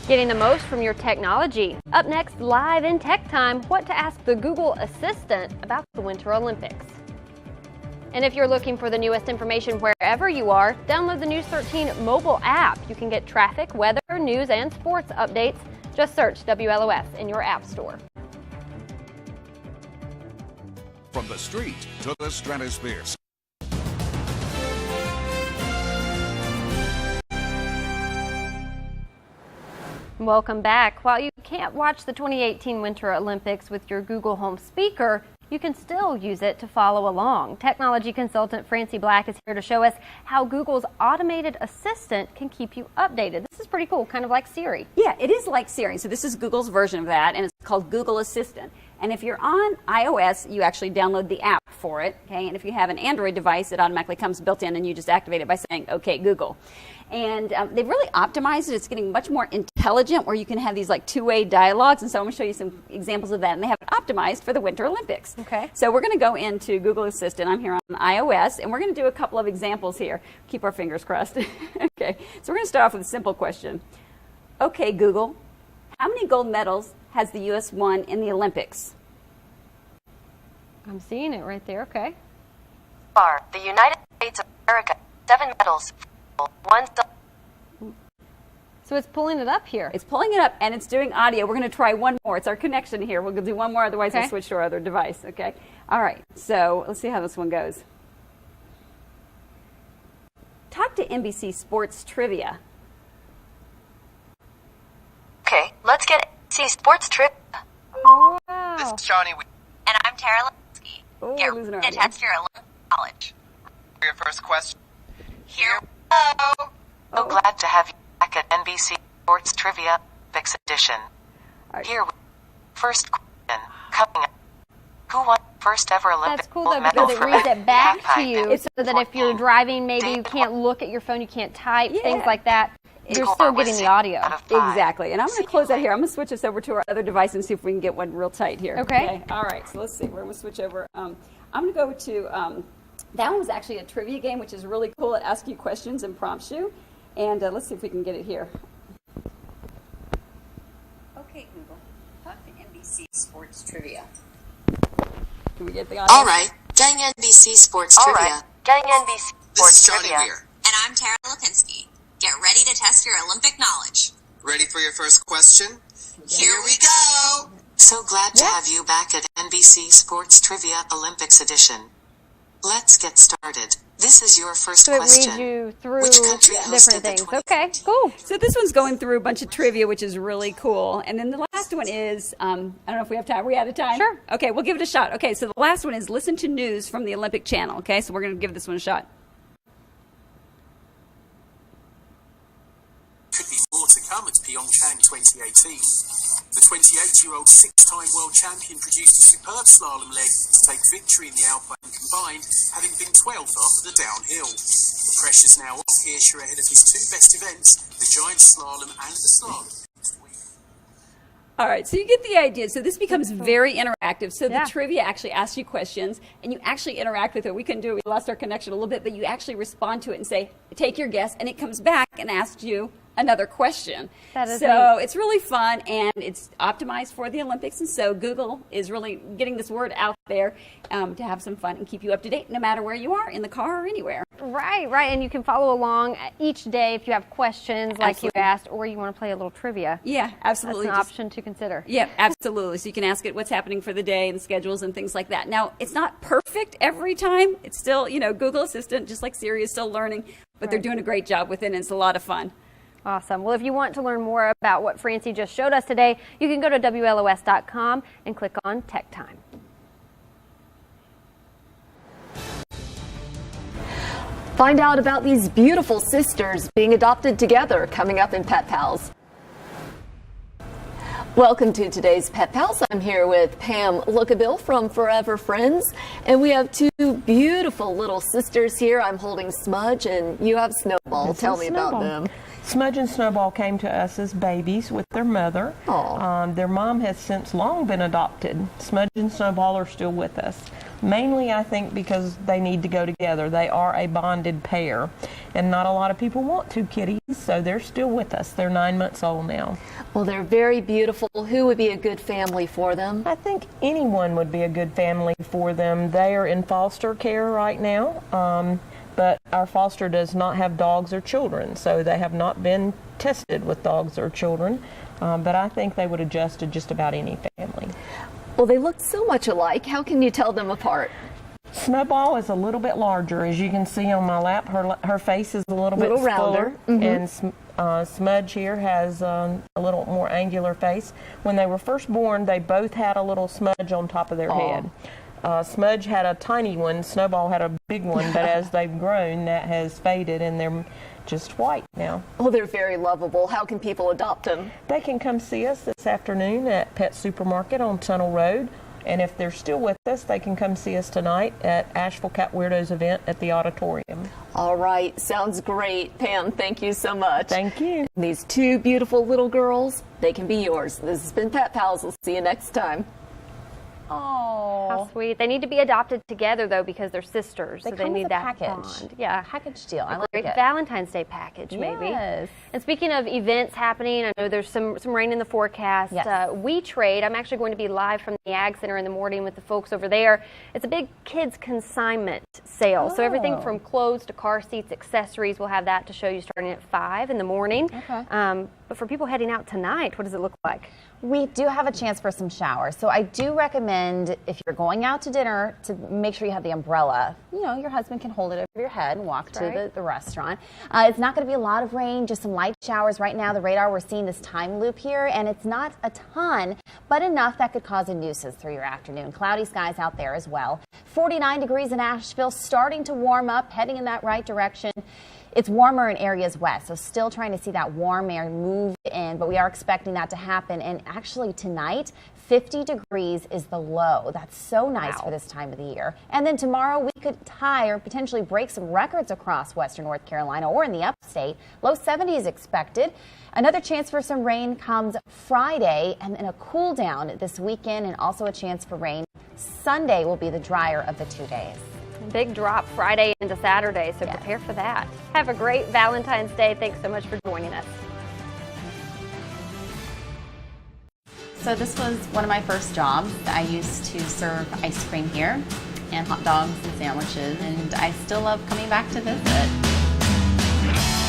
Getting the most from your technology. Up next, live in Tech Time, what to ask the Google Assistant about the Winter Olympics. And if you're looking for the newest information wherever you are, download the News 13 mobile app. You can get traffic, weather, news, and sports updates. Just search WLOS in your app store. From the street to the stratosphere. Welcome back. While you can't watch the 2018 Winter Olympics with your Google Home speaker, you can still use it to follow along. Technology consultant Francie Black is here to show us how Google's automated assistant can keep you updated. This is pretty cool, kind of like Siri. Yeah, it is like Siri. So this is Google's version of that, and it's called Google Assistant. And if you're on iOS, you actually download the app for it, okay? And if you have an Android device, it automatically comes built in, and you just activate it by saying, "Okay, Google." And they've really optimized it. It's getting much more intelligent, where you can have these like two-way dialogues. And so I'm going to show you some examples of that. And they have it optimized for the Winter Olympics. Okay. So we're going to go into Google Assistant. I'm here on iOS, and we're going to do a couple of examples here. Keep our fingers crossed. Okay. So we're going to start off with a simple question. Okay, Google, how many gold medals has the U.S. won in the Olympics? I'm seeing it right there. Okay. The United States of America, 7 medals. 1 So it's pulling it up here. It's pulling it up, and it's doing audio. We're going to try one more. It's our connection here. We'll do one more, otherwise we'll switch to our other device. Okay. All right. So let's see how this one goes. Talk to NBC Sports Trivia. Okay, let's get NBC Sports Trivia. Oh, wow. This is Johnny. And I'm Tara Lipinski. Oh, Get ready to test your Olympic knowledge. For your first question. Here we go. So glad to have you back at NBC Sports Trivia Olympics Edition. Here we go. First question coming up. Who won first ever Olympic That's cool, gold though, medal because it for reads it back to half-pipe you, in so that if you're driving, maybe you can't look at your phone, you can't type, things like that. You're still getting the audio. Exactly. And I'm going to close that here. I'm going to switch us over to our other device and see if we can get one real tight here. Okay. All right. So let's see. We're going to switch over. I'm going to go to, that one was actually a trivia game, which is really cool. It asks you questions and prompts you. And let's see if we can get it here. Okay, Google. Talk to NBC Sports Trivia. Can we get the audio? All right, gang NBC Sports Trivia. All right, gang NBC Sports Trivia. And I'm Tara Lipinski. Get ready to test your Olympic knowledge. Ready for your first question? Here we go. So glad to have you back at NBC Sports Trivia Olympics Edition. Let's get started. This is your first So it question. reads you through Which country different hosted the things. Okay, cool. So this one's going through a bunch of trivia, which is really cool. And then the last one is, I don't know if we have time. Are we out of time? Sure. Okay, we'll give it a shot. Okay, so the last one is listen to news from the Olympic Channel. Okay, so we're going to give this one a shot. Could be more to come at Pyeongchang 2018. The 28-year-old six-time world champion produced a superb slalom leg to take victory in the alpine combined, having been 12th after the downhill. The pressure's now off Hirscher ahead of his two best events, the giant slalom and the slalom. All right, so you get the idea. So this becomes very interactive. So the trivia actually asks you questions, and you actually interact with it. We couldn't do it. We lost our connection a little bit, but you actually respond to it and say, take your guess, and it comes back and asks you another question. That is so neat. it's really fun, and it's optimized for the Olympics. And so Google is really getting this word out there to have some fun and keep you up to date no matter where you are, in the car or anywhere. Right, right. And you can follow along each day if you have questions like you asked, or you want to play a little trivia. Yeah, absolutely. That's an option to consider. Yeah, absolutely. So you can ask it what's happening for the day and schedules and things like that. Now, it's not perfect every time. It's still, Google Assistant, just like Siri, is still learning, but they're doing a great job with it, and it's a lot of fun. Awesome. Well, if you want to learn more about what Francie just showed us today, you can go to WLOS.com and click on Tech Time. Find out about these beautiful sisters being adopted together coming up in Pet Pals. Welcome to today's Pet Pals. I'm here with Pam Lookabill from Forever Friends, and we have two beautiful little sisters here. I'm holding Smudge, and you have Snowball. Tell me about them. Smudge and Snowball came to us as babies with their mother. Their mom has since long been adopted. Smudge and Snowball are still with us. Mainly, I think, because they need to go together. They are a bonded pair, and not a lot of people want two kitties, so they're still with us. They're 9 months old now. Well, they're very beautiful. Who would be a good family for them? I think anyone would be a good family for them. They are in foster care right now, but our foster does not have dogs or children, so they have not been tested with dogs or children, but I think they would adjust to just about any family. Well, they look so much alike. How can you tell them apart? Snowball is a little bit larger, as you can see on my lap. Her face is a little bit rounder. And Smudge here has a little more angular face. When they were first born, they both had a little smudge on top of their head. Smudge had a tiny one, Snowball had a big one, but as they've grown, that has faded, and they're just white now. Oh, they're very lovable. How can people adopt them? They can come see us this afternoon at Pet Supermarket on Tunnel Road, and if they're still with us, they can come see us tonight at Asheville Cat Weirdos event at the auditorium. All right, sounds great. Pam, thank you so much. Thank you. These two beautiful little girls, they can be yours. This has been Pet Pals. We'll see you next time. Oh, how sweet. They need to be adopted together, though, because they're sisters. They so come they need with a that package. bond. Yeah. Package deal. I A like great it. Valentine's Day package, maybe. Yes. And speaking of events happening, I know there's some rain in the forecast. Yes. We Trade, I'm actually going to be live from the Ag Center in the morning with the folks over there. It's a big kids consignment sale. So everything from clothes to car seats, accessories, we'll have that to show you starting at 5 in the morning. Okay. But for people heading out tonight, what does it look like? We do have a chance for some showers. So I do recommend, if you're going out to dinner, to make sure you have the umbrella. You know, your husband can hold it over your head and walk to the restaurant. It's not going to be a lot of rain, just some light showers. Right now, the radar, we're seeing this time loop here, and it's not a ton, but enough that could cause a nuisance through your afternoon. Cloudy skies out there as well. 49 degrees in Asheville, starting to warm up, heading in that right direction. It's warmer in areas west, so still trying to see that warm air move in, but we are expecting that to happen. And actually tonight, 50 degrees is the low. That's so nice for this time of the year. And then tomorrow we could tie or potentially break some records across western North Carolina or in the upstate. Low 70s expected. Another chance for some rain comes Friday, and then a cool down this weekend, and also a chance for rain. Sunday will be the drier of the 2 days. Big drop Friday into Saturday, so prepare for that. Have a great Valentine's Day. Thanks so much for joining us. So this was one of my first jobs. I used to serve ice cream here and hot dogs and sandwiches, and I still love coming back to visit.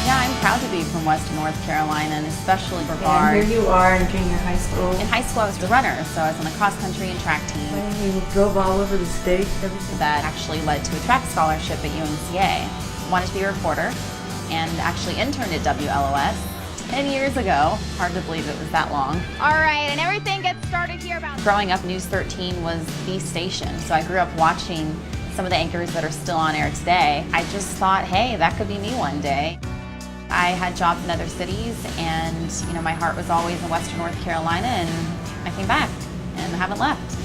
Yeah, I'm proud to be from Western North Carolina, and especially for bars. And here you are in junior high school. In high school, I was the runner, so I was on the cross country and track team. And you drove all over the state, everything. That actually led to a track scholarship at UNCA. Wanted to be a reporter, and actually interned at WLOS 10 years ago. Hard to believe it was that long. All right, and everything gets started here about... Growing up, News 13 was the station, so I grew up watching some of the anchors that are still on air today. I just thought, hey, that could be me one day. I had jobs in other cities, and you know, my heart was always in Western North Carolina, and I came back and haven't left.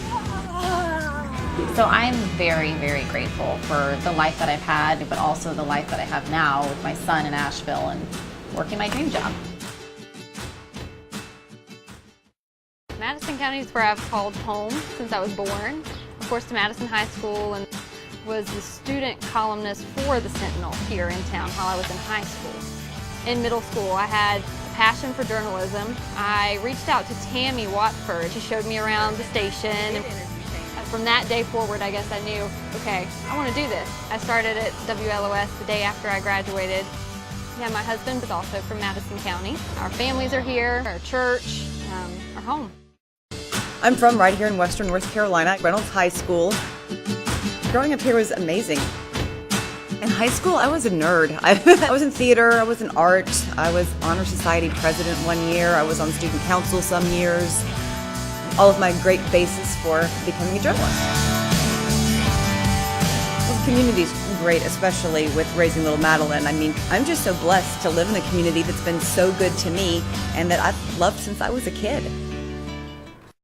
So I'm very, very grateful for the life that I've had, but also the life that I have now with my son in Asheville and working my dream job. Madison County is where I've called home since I was born. Of course, to Madison High School, and was the student columnist for the Sentinel here in town while I was in high school. In middle school, I had a passion for journalism. I reached out to Tammy Watford. She showed me around the station. And from that day forward, I guess I knew, okay, I want to do this. I started at WLOS the day after I graduated. Yeah, my husband was also from Madison County. Our families are here, our church, our home. I'm from right here in Western North Carolina, Reynolds High School. Growing up here was amazing. In high school, I was a nerd. I was in theater, I was in art, I was Honor Society president one year, I was on student council some years. All of my great basis for becoming a journalist. The community's great, especially with raising little Madeline. I mean, I'm just so blessed to live in a community that's been so good to me and that I've loved since I was a kid.